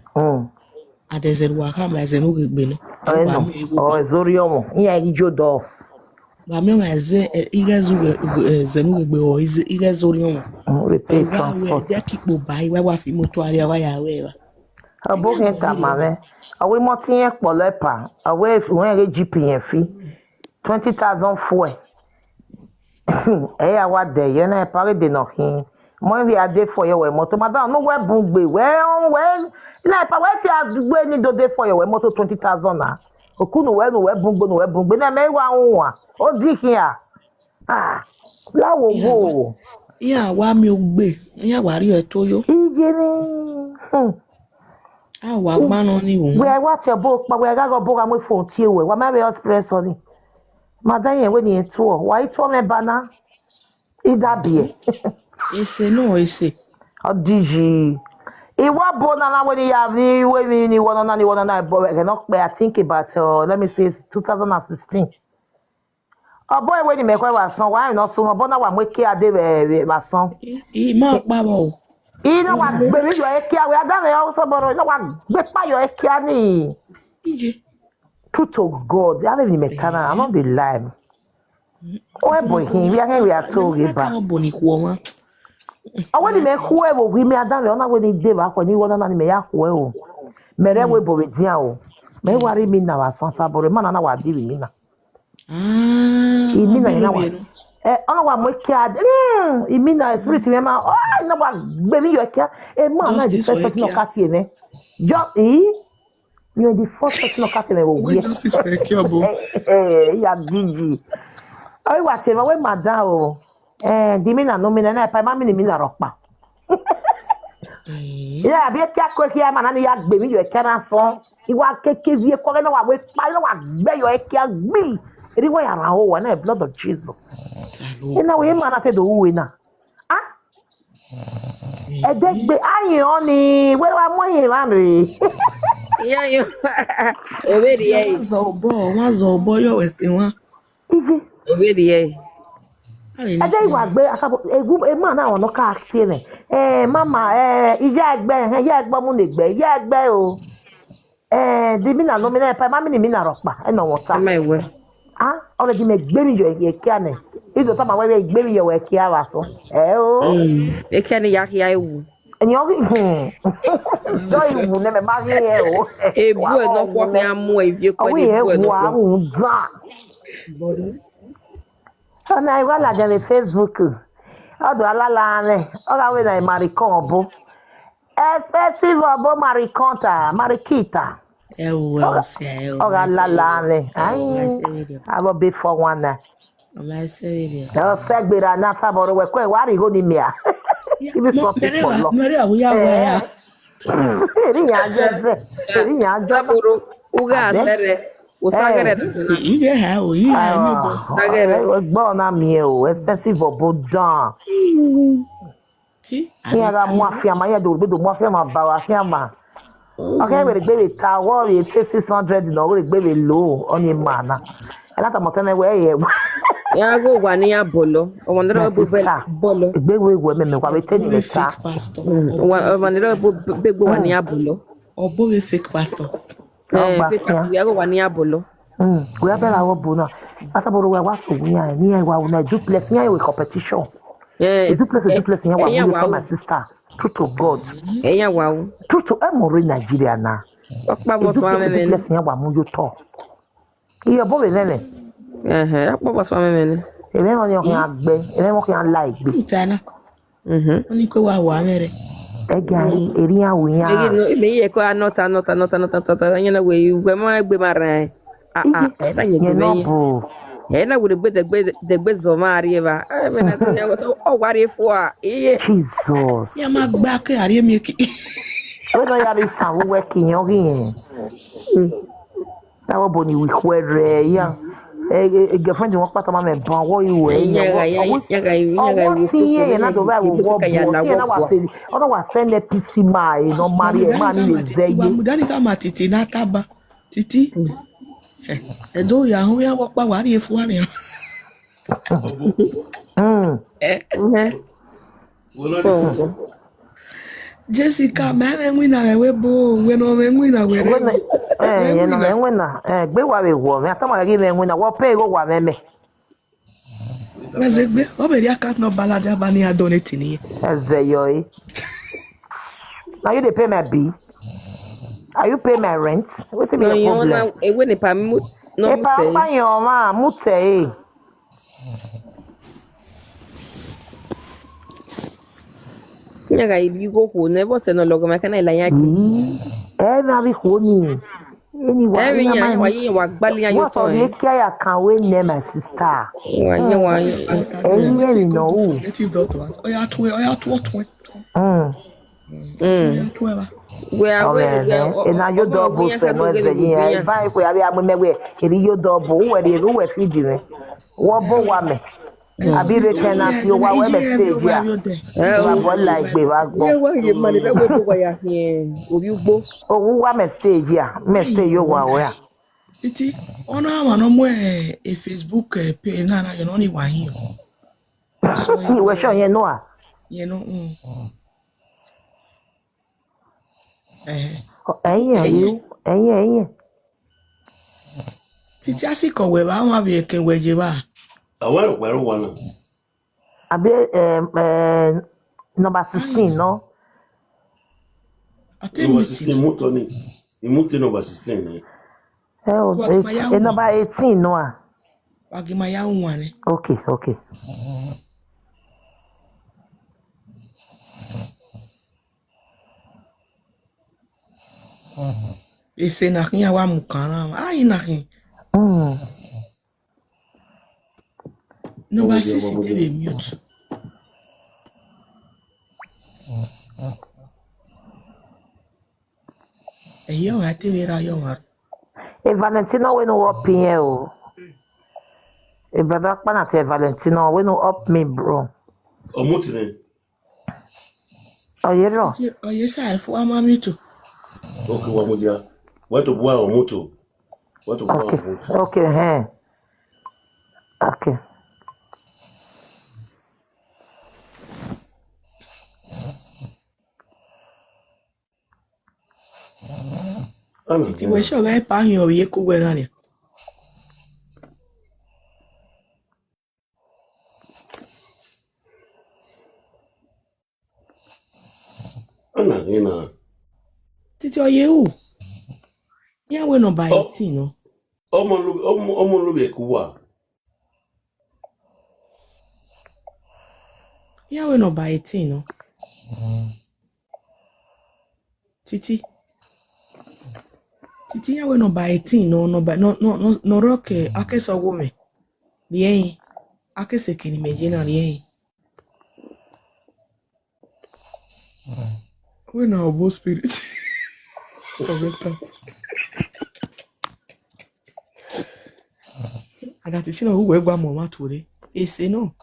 adezen wa ka ma ezen ugbe no ezoriomo iya ijo do ba me ma ze igezu zenu ugbe o igezoriomo repeat transport ya ki po ba wa fi moto ari wa ya we wa abo hen ka mame awe mo tin po lepa awe won re gp yen fi 20,000 fuel ya wa de ye na pare de no hin mo bi ade for your we moto madam no we bungbe we na pa we ti agbe ni do de for your we moto 20,000 na okunu we no we bungbe na me wa nwa o di kia lawo go ya wa mi ogbe ya wa ri e to yo ijeni wa gba no ni wo we wa che bo pa we ga go bo ga mo phone ti we wa ma be express on ni madam yen we ni to wa ito me bana idabie ese no ese odiji iwa bona na we ya ni we ni one na but we cannot I think about let me say 2016 boy we ni me kwa wa son wa no so mo bona wa mo ki ade wa son I ma pa wo ina wa gbe mi yo e ki awe adame o so boro ina wa gbe pa yo e ki ani ije true to God I don't me tana I no dey lie o boy hin we are told ba boni ko ma awo ni me ku e wo wi mi adame ona we ni de ba ko ni wona na ni me ya ku e o mere we bo be dia o me wari mi na wa san sabore mana na wa di mi na imi na wa ona wa mo ki ad imi na spirit me ma na wa gbe mi yo kia e ma na the first person no cat here ne just you are the first person no cat me wo wi ya digi ai wa te ma we madam o di mi na no mi na pa ma mi ni mi na ropa ya bi kia ko kia ma na ni ya gbe mi yo kia na so iwa keke vie ko na wa we pa na wa gbe yo kia gbi eri wa ya ra ho wa na blood of Jesus ina we ma na te do we na edegbe ayin oni we wa mo yin ma re ya yo obedi e wa zo bo yo we wa igi obedi e ade iwa gbe asabo egu e ma na ono ka active mama iya egbe mu le gbe iya egbe o Di mina no mina pa ma mi mina ropa e no water. My way. Ah, already me gbemi yo ye kia ne. Ido ta ma we gbemi yo we kia wa so. Oh. E can yak ya wu. And you joy wu ne me ma ye o. E bu e no kwa ya mo e vie kwa We de e bu e no wa kwa. wu za. So na iwa la de Facebook. Odo alala ne. Oga we na maricon obo. Expensive obo marikita. Well, say, Oga alala ne. Ai. Abo be for one na. my say, No segbera na saboro we kwe wari go ni mia. Ibi so people lo. Maria, we are where. Eri ya jeze. Eri ya jona. Saburo uga asere. Usagere na. You how you are me, boy. Sagere. Gbọ́ na mi o, expensive obo dan. Ihe ga mú àfihàn máa yẹ dòdò mú àfihàn máa bá wa àfihàn máa. Ọkẹ́ wèrè gbèrè ta wọ́ọ̀rì etí 600 náà wèrè gbèrè lò ó ní mà náà. Ẹ láti mọ̀ tẹ́lẹ̀ wẹ́ yẹ. Ya go wa ni ya bolo. O wondero bu bolo. Ìgbéwò ìwé mẹ́mẹ́ wà wí tẹ́lẹ̀ rẹ̀ ta. O wondero bu begbo wa ni ya bolo. Obo we fake pastor. Ya go wa ni ya bolo. We have our bona. Asaboro we was so we are near we duplex near we competition. A duplex near we for my sister. True to God. Eya wow. True to Emory Nigeria na. Okpa bo so ameme. Duplex near wa mu yo to. Iye bo we nene. Okpa bo so ameme. Ebe mo ni o kan agbe, ebe mo kan la igbe. Itana. Oni ko wa mere. Egari eri awu ya. Egi no me ye ko anota. Anya na we ma gbe mara. Ena nye no. Ena would be the best of Marieva. I mean, oh, what if for Jesus. Ya mag back ari me ki. We no ya be san working yogi. Na wo boni we kwere ya. Girlfriend won pata ma me ban wo iwe. Ya na do ba wo bo. Na wa say, ona wa send a PC ma e no marry e ma ni ze ye. Mudani kama titi na taba. Titi. Edo ya hu ya wokpa wari efu ani. Jessica, me nwina we bo, we no me nwina we. You no me nwina. Gbe wa we wo, me atama gi me nwina, wo pay go wa me. Mezegbe, o be ri account no balance abani a donate ni. Ezeyo. Now you dey pay my bill. Are you pay my rent? What's the problem? Ewe ne pa mu no mute. E pa pa yo ma mute. Nyaga you go ho never say no logo ma kana ila yaki. Na bi ho ni. Anyway, wa yi wa gbali ya yo to. What of care ya kan we near my sister? Wa no. Native doctors. Oya to. We are na yo double se no ze yin buy ko ya bi ameme eri yo double we dey go we feed me wo bo wa me abi re tenant yo wa we message ya wa bo like be wa gbo wa ye mani be we bo wa ya hin obi ugbo owu wa message yo wa we Titi ono awa no mo e Facebook page na yo no ni wa hin so ni we show yen no a you know Titi asiko we ba won abi eken weje ba. Awero one. Abi number 16 no. Number 16 mutoni. Imuti number 16 number 18 no a. Agima ya unwane. Okay. Ese na kinya wa mukana. Ai na kin. Number 6 be mute. Yo ate vera yo mar. Valentino we no up here o. Brother pana te Valentino we no up me bro. Omutine. Oyero. Oyesa elfu ama mute. Okay, wa moja. Watu bwa omuto. Watu bwa omuto. Okay, Okay. Titi we show guy pa yo ye ku we na ni. Titi o ye u. Ya we no by 18 no. Omo lu be kuwa. Ya we no by 18 no. Titi ya we no by 18 no rock ake so go me. Bien. Ake se kini me jina bien. We na obo spirit. Ada Titi no we gba mama Tori. Ese no.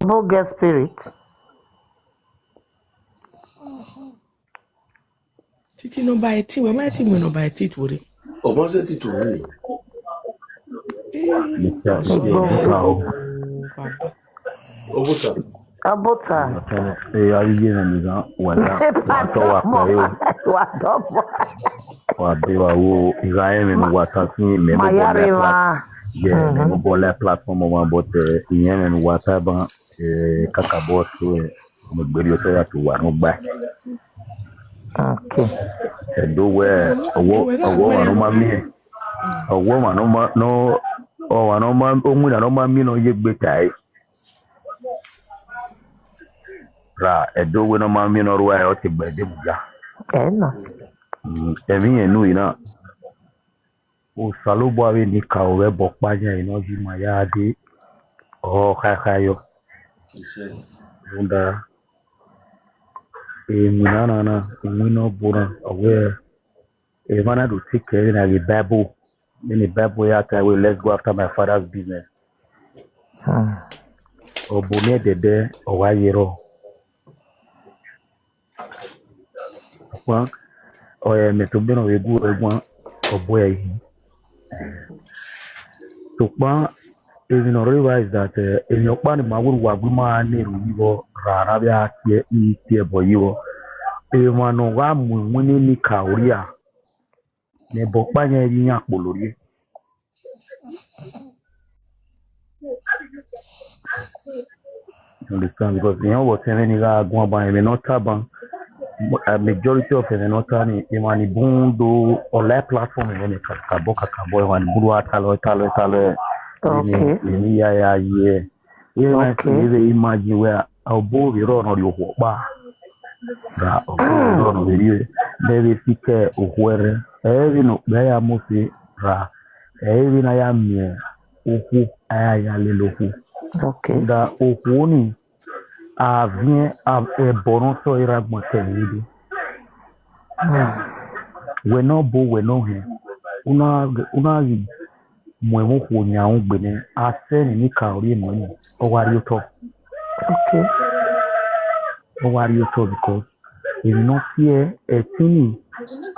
No get spirit. Titi no by 18 we my team no by 18 Tori. Omo se ti Tori. Baba. Abota. Ayé na nìkan wà bí wà wo ìráyè mi wà tán sí mẹ́mọ́ platform wọn bọ̀ tẹ̀ ìyẹn mi wà tá bá kàkà bọ́ sí mo gbèrè ọ̀sẹ̀ yà tó wà ní gbà. Ẹ̀dọ́ wẹ̀ ọwọ́ wà ló máa mí ẹ̀ ọwọ́ wà ló máa ó mú ìdáná máa mí náà yé gbé tàí. Ra ẹ̀dọ́ wẹ̀ náà máa mí náà rúwà ẹ̀ ọ́ ti gbẹ̀dẹ̀ bùjá. Ẹ̀mí yẹn nù yìí náà. Osalobo awe ni ka owe bokpanya inoji mayade kakayo unda minana mino buna owe mana do take care na the Bible in the Bible ya ka we let's go after my father's business obune dede owayero kwa oye metobeno wegu egwa oboye yi. So, even realize that in your plan, my would walk with my name, you Ranabia, here, boy, you. A man of one winning Kauria. Nebo Panya in Yapolori. Understand because you know what any go by a not taban. A majority of the notary, Imani Bundo or that platform in any Kabaka Kaboy and Burua Talo. Okay. Yeah. You imagine where our boy run or your bar. Very sick or where every no Gaya Mosi Ra. Every I am near Oku Ayaliloku. Okay. The Okuni. Vient a bon so ira montelido. We no bo we no he. Una mwemo kunya ugbene aseni ni kauri mwemo. Owari to. Okay. Owari to because if no fear etini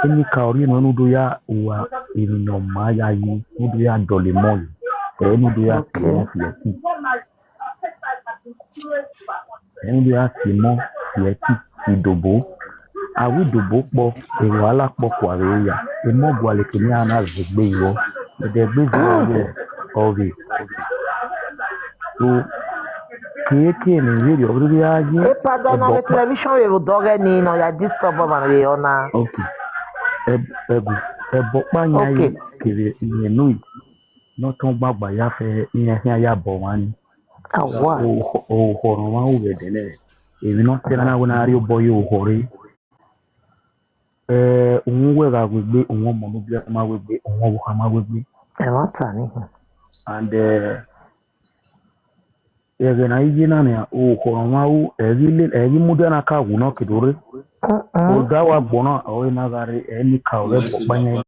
ni kauri mwemo do ya uwa no maya yi do ya dolemoi. Eni do ya fear. Ẹni a sì mọ ìyẹtì ìdòbò àwọn ìdòbò pọ èrò alápọ̀pọ̀ àrẹ yà ìmọ̀gbọ̀ àlèkè ní àná àgbègbè ìwọ ẹ̀dẹ̀gbèjì ọ̀rẹ́ tó kéèké ní ìrírí ọ̀rẹ́ ayé. Ẹ padà náà ní tẹlifíṣàn rẹ̀ dọ́rẹ́ ni iná ya disturb ọmọ rẹ̀ ọ̀nà. Ok ẹ̀bọ̀ pààyàn ayé kèrè ìyẹn nù yìí náà tó ń gbàgbà yá fẹ́ ìyẹn sí ayé àbọ̀ wọn ni. Ohoro ma uwe dele ebi no tena na wona ari oboy ohore unwe ga gbegbe unwo mo no bia ma gbegbe unwo wo ma gbegbe wata ni and ege na iji na na ohoro ma u eri mude na ka wu no kidore o da wa gbona o na gari eni ka o bo panye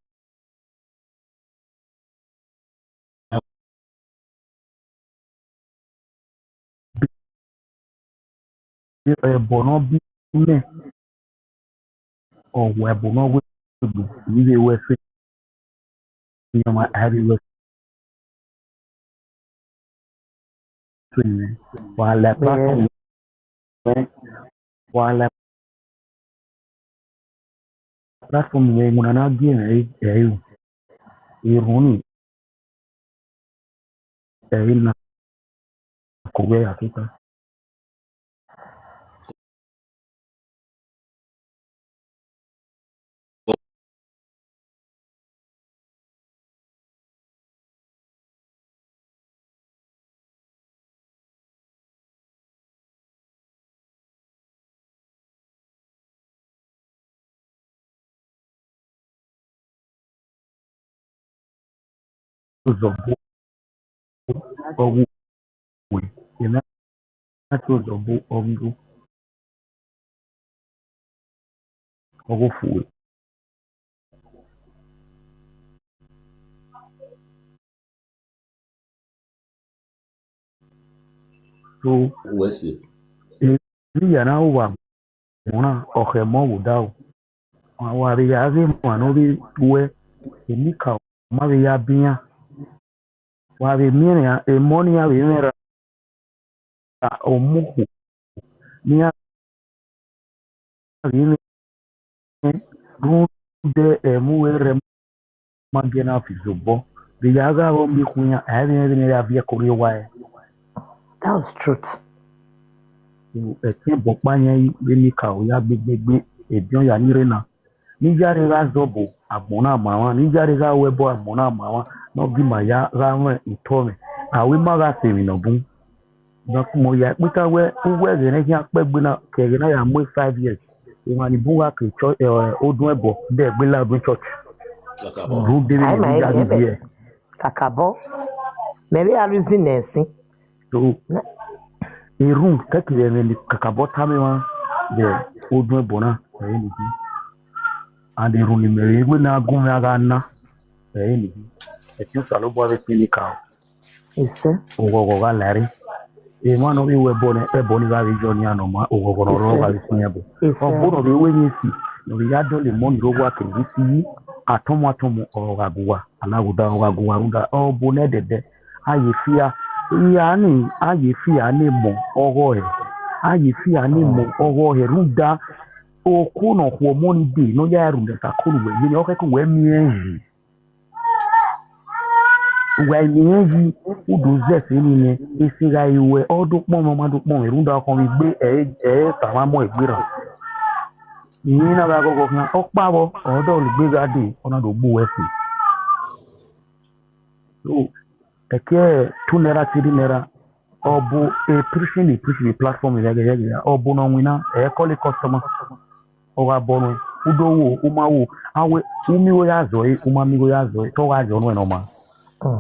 bono bi ne o we bono we ni we se ni ma ari we swing. While platform, while platform, we muna again ironi na kowe akita. Zobo owu we ina to zobo ongu ogu fuwe. So what's it? ya na uwa muna ohemo wudao. Wa bi ya zi mwana bi we enika ma bi ya biya. Wa bi mire ya emoni ya bi mira omuhu. Ni ya bi de emuere magena fizobo. Bi ya ga bo bi kunya ene ya bi ko riwa. That's truth. Ẹ̀sìn bọ̀páyẹn enika oya gbẹgbẹgbẹ ẹ̀dùn ya nire na. Níjàre ra zọ̀bọ̀ àgbọ̀nà àmàwọn níjàre ra wẹ́bọ̀ àgbọ̀nà àmàwọn náà bí mà ya ra rẹ̀ ìtọ́ rẹ̀. Àwẹ̀ má ra sèrè nà bún. Mo ya pété wẹ́ rẹ̀ ní apẹ́gbẹ́ náà kẹ̀rẹ̀ náà yà mú 5 years. Ìwọ̀n ni bún wa kì í ọdún ẹ̀bọ̀ bẹ́ẹ̀ gbé ládùn church. Bún délé ní níjàre bí ẹ̀. Kakabọ. Mẹ̀rí àrísí nẹ̀ẹ̀sìn. Irun kekele ni kakabọ tami wa de odun ebona ni bi and irun ni mere egbe na gun aga na ni bi etin salo bo ave clinical Ise ogogo ga lari e ma no bi webo ne ebo ni ga region ni anoma ogogo no ro ga sin ebo o bo no bi we ni si no bi ya do le mo ni ro wa ke bi si atomo o ga guwa alaguda o ga guwa runda o bo ne dede aye fia yani aye fia ni mo ogo e aye fia ni mo ogo e runda o ku no ho mo ni de no ya runda ta ku we ni o ke ku we mi en we ni en udu zese ni ne isira iwe odupon mo madupon runda kan mi gbe ta ma mo igbira ni na ga gogo kan o pawo odo olugbe de ona do gbo we si so eke 2 naira 3 naira obu a pushing the platform ya obu no wina e call customer o ga bonu udowo umawo awe umiwo ya zo e umamiwo ya zo to ga jo no ma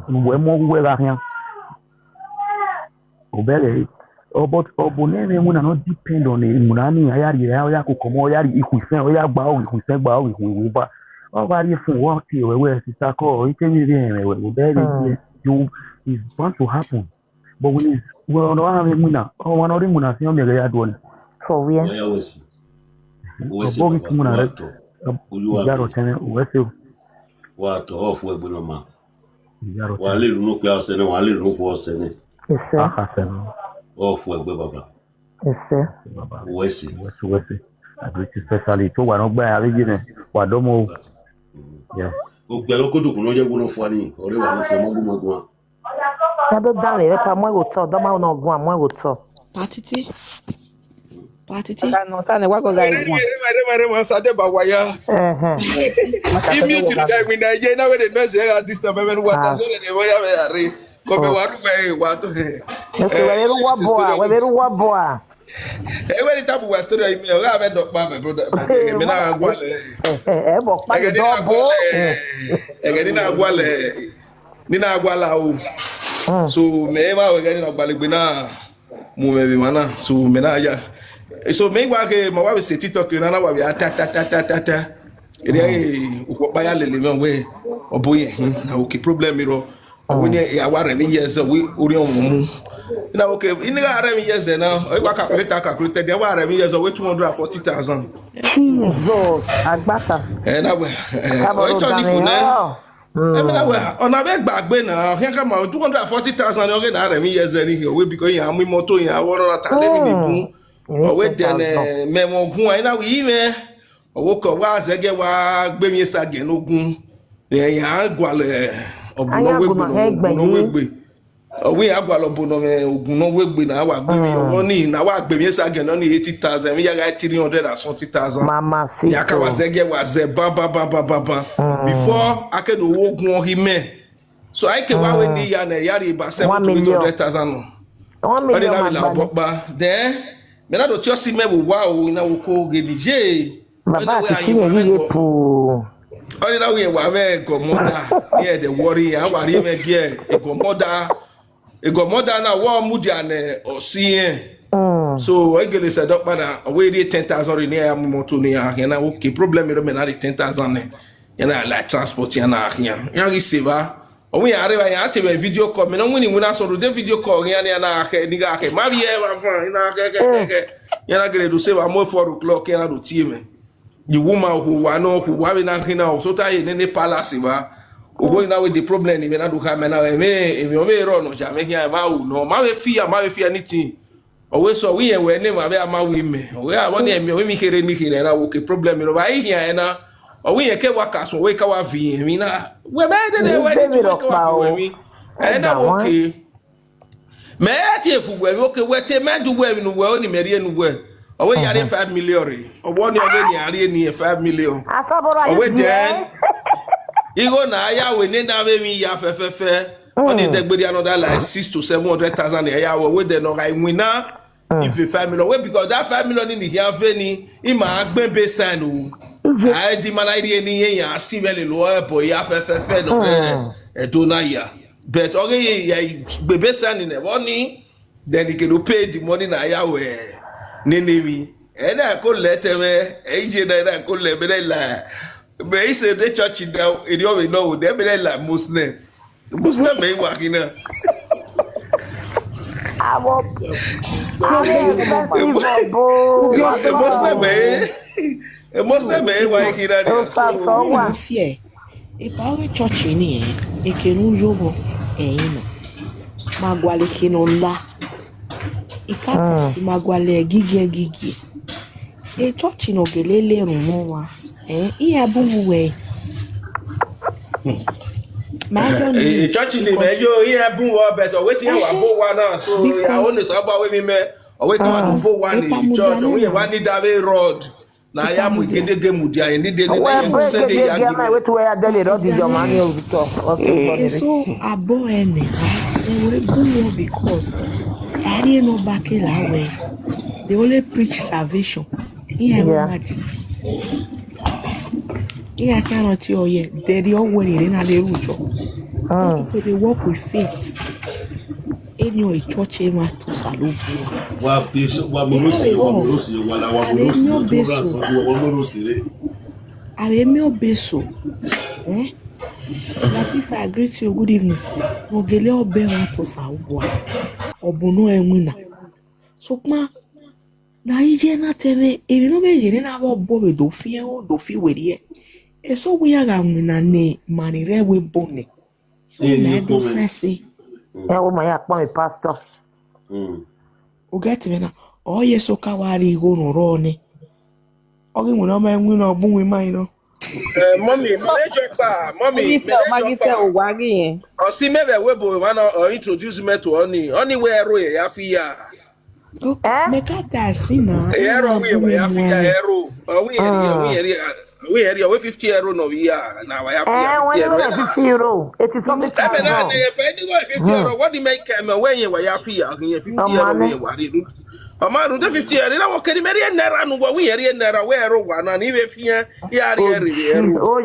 we mo we ga yan obere obu ne mu na no depend on imunani ayari ya ko komo yari ikusen o ya gba o iwe ba o ba ri fun wo ti we sisa ko ite mi ri we obere you is bound to happen. But when it's well, no one muna. Oh, one of muna si omega ya duone. for where? Uwese muna yaro tene uwese. Wato ofu ebuno ma. Wale runo kwa osene, wale runo kwa osene. Ise. Ofu egbe baba. Ise. Uwese. Agree especially to one of by origin. Wadomo. Yeah. Ogbe kodo kuno je guno fani. Ore wa ni se mogu. Nado dale e pa mo to do ma no gun mo to. Patiti. No tane wa go guys. Mare sade ba waya. Imi ti da mi na je na we de no se this time be no water so de waya be are. Ko be waru be wa to he. We beru wa boa. E we tabu wa story mi o ga be do pa my brother. Me na agwale. Bo pa do bo. Ni na agwale. Ni na agwala o. So me ma we ga ni na agwale gbe na mu me bi mana so me na ya. So me gba ke mo wa be se TikTok na wa be ta. Ere o pa ya lele me we oboye na o ki problem mi ro. O ni ya wa re ni years we ori on mu. Na okay, in ga re mi years na o gba calculate dey wa re mi years we 240,000. Jesus, agbata. Na we. O to ni fun na. Emina we ona be gbagbe na here come 240,000 okay na remi years any we because ya mi moto ya won ta le mi gun o we den me mo gun ina we me o ko wa zege wa gbe mi sage no gun ya gwale obuno we gbe we agwale obuno me ogun no we gbe na wa gbe mi yo ni na wa gbe mi sage no ni 80,000 mi ya ga 300,000 mama si ya ka wa zege wa ze bam before akedo wo gun hime so I ke wa we ni ya na yari ba 700,000 1 million na ba then me na do ti o si me wo wa o na wo ko gedije baba ti ye pu only now we wa me go mother here the worry and worry me here e go mother na wa mu dia na o si so I get said up na we dey 10,000 ni ya moto ni ya na okay problem me na 10,000 ya na like transport ya na ya receiver o we arrive ya ate me video call me no wini wina so do video call ya na ni ga ke ma bi e wa fun na ke ya na gele do say wa mo 4 o'clock ya na do tie me the woman who wa no who wa na hina so ta ye ne palace wa o go na with the problem ni me na do ka me na me o me ro no ja me hia ma wo no ma we fear anything always so we we name ma be ama we me we a won e me here ni here na wo ke problem ro ba hia na o we ke waka so we ka wa vi mi na we me de we ni to ka wa vi mi na okay me ati efu we okay we te me do we no we oni me rie no we owe yare 5 million re owo ni oge ni are ni 5 million owe den igo na aya we ni na be mi ya fefefe oni degberi another like 6 to 700,000 ya we den no ga wina if 5 million we because that 5 million in here veni ima agben be sign o ai di malaria ni yen ya si vele lo ebo ya fefefe no e do na ya but oge ya bebe sign ne woni then he can pay the money na ya we Nenemi, and I could let him, agent, and I could let me la. But he said the church in the only know, they be like Muslim. Muslim may walk in her. Muslim may walk in her. If our church in here, it can jobo, Maguale Kinola. Ikata si magwale gigi e church no gelele rumowa iya buwe majo ni church ni mejo iya buwo beto wetin wa bo wa na so ya only so ba we mi me o we ka bo wa ni church we wa ni dave road na ya mu gedege mu dia ni de ni na se de ya gi we to ya dele road your man you talk so abo ene we buwo because I didn't know back in that way. They only preach salvation. Magic. I cannot tell you. They're all winning in the root. People they work with faith. In your church, to salute. But if I greet you, good evening. No geleo be want to salute. Obuno enwina so kuma na ije na tebe ebi no be jere na bo do fi weri e so we aga nwina ne manire we bone na do sese wo ma ya pa me pastor o get me na o ye so ka wari go no ro ni o gi nwina ma enwina obunwe mai no mommy Magise Owagi yen. Osi mebe webo wana introduce me to oni we ero ya fi ya. Okay. Make that scene na. Ero we ya fi ya ero. We area we 50 euro no ya na wa ya fi ya. 50 euro. It is something. I mean 50 euro what do you make when you wa ya fi ya 50 euro we wa Amadu the 50 years na wokedi meri naira no we yeri naira we ero wa na ni be fia ya eri ero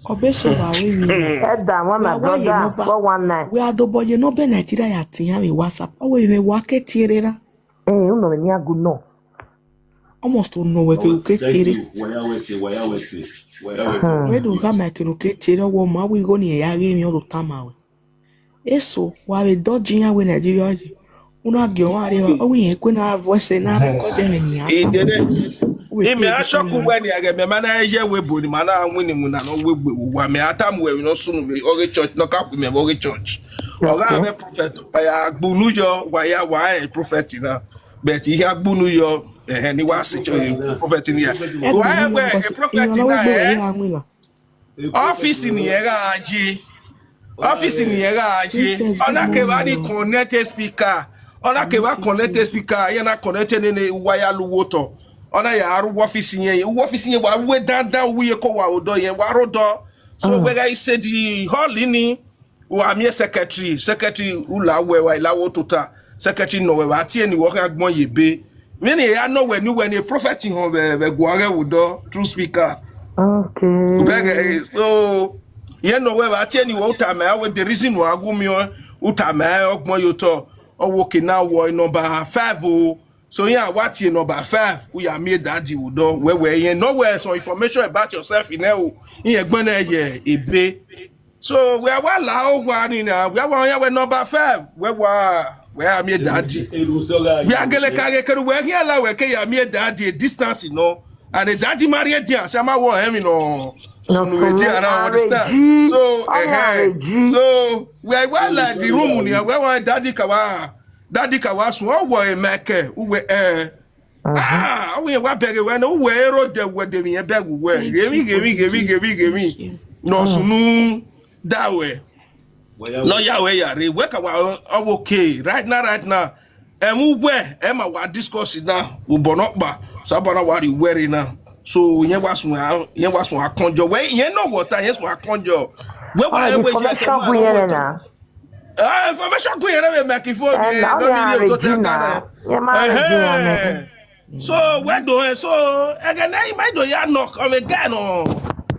obeso wa we mi eda one my brother 419 we adobo ye no be Nigeria ya tin we WhatsApp o we wa ke tirera uno me ni agu no almost no we ke tire we do ga ma ke tire wo ma we go ni ya ge mi o tama we eso wa we dodging ya we Nigeria Una gyo are o we ekwe na voice na record them ni ya Ime ashoku when you get me man aye we boni man winning na no we wa me atam we no sunu we ore church no ka me ore church. Oga be prophet ya agbunu yo wa ya wa prophet na but he agbunu yo ni wa se prophet ni ya. Wa we prophet na office ni era aje. Office ni era aje. Ona ke ba di connected speaker. Ona ke ba connected speaker ya na connected ni wire lu woto. Ona ya aru office yen wa we dan we ko wa odo yen wa rodo so we guys say the hall ni wa mi secretary ula we wa ilawo tota secretary no we wa tie ni wo kan gbon yebe me ni ya no we ni when a prophet hon be guare wodo through speaker okay so yen no we wa tie ni wo ta ma we the reason wa agumi uta ma ogbon yoto owo ke na wo number 5 so yeah, what's your number 5? We are made that you do where you nowhere some information about yourself in there. So we are one in we are number 5. Where I made that. We are gonna where here la where I made that distance, you know. And the daddy married dear, Sama wa him, you know. So we understand. So we are well like the room here where daddy kawa. Daddy kawas one boy make we we wa beg we no we road the we dey beg we give me no sunu that way no ya we ya re we ka wa okay right now we ma wa discuss now we bonokpa so bona wa ri we now so yen was akonjo we yen no water yen so akonjo we wa we just information go here make it for no need to take so where do so again I might do ya knock on again no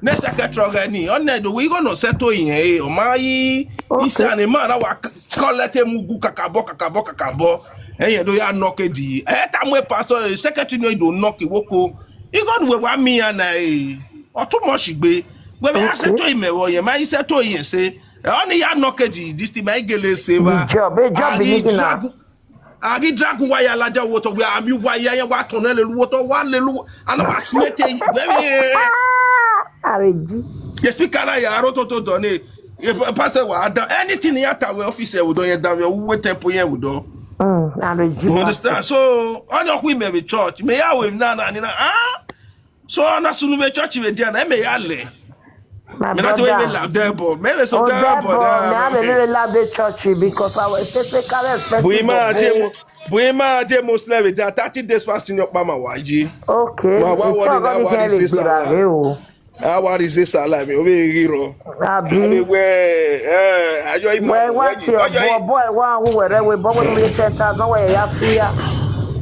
next secretary gani on do we go no settle in o mai isa ni man wa collect mugu kakabo yen do ya knock di time we pastor secretary no do knock woko e go we wa mi na o too much gbe we be settle in me wo yen mai settle in say only ya knockage this thing my gele save job agi drag wire la ja woto we am wire ya wa ton le woto wa le lu ana ba smete baby areji you speak ala ya roto to don e pastor wa anything ya ta we officer we don ya down we tempo yen we do areji you understand so on we me church me ya we na so na sunu be church we dia na me ya le my brother, maybe so I really love the church because I was physically Buima de Muslim with 30 days fasting your mama waji. Okay. What is this alive? Over hero. What's your boy? One who were we both with 10,000 where you have fear.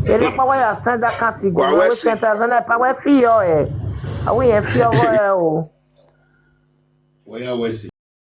The power you send that category. 10,000 power fear. We have fear. Where are we?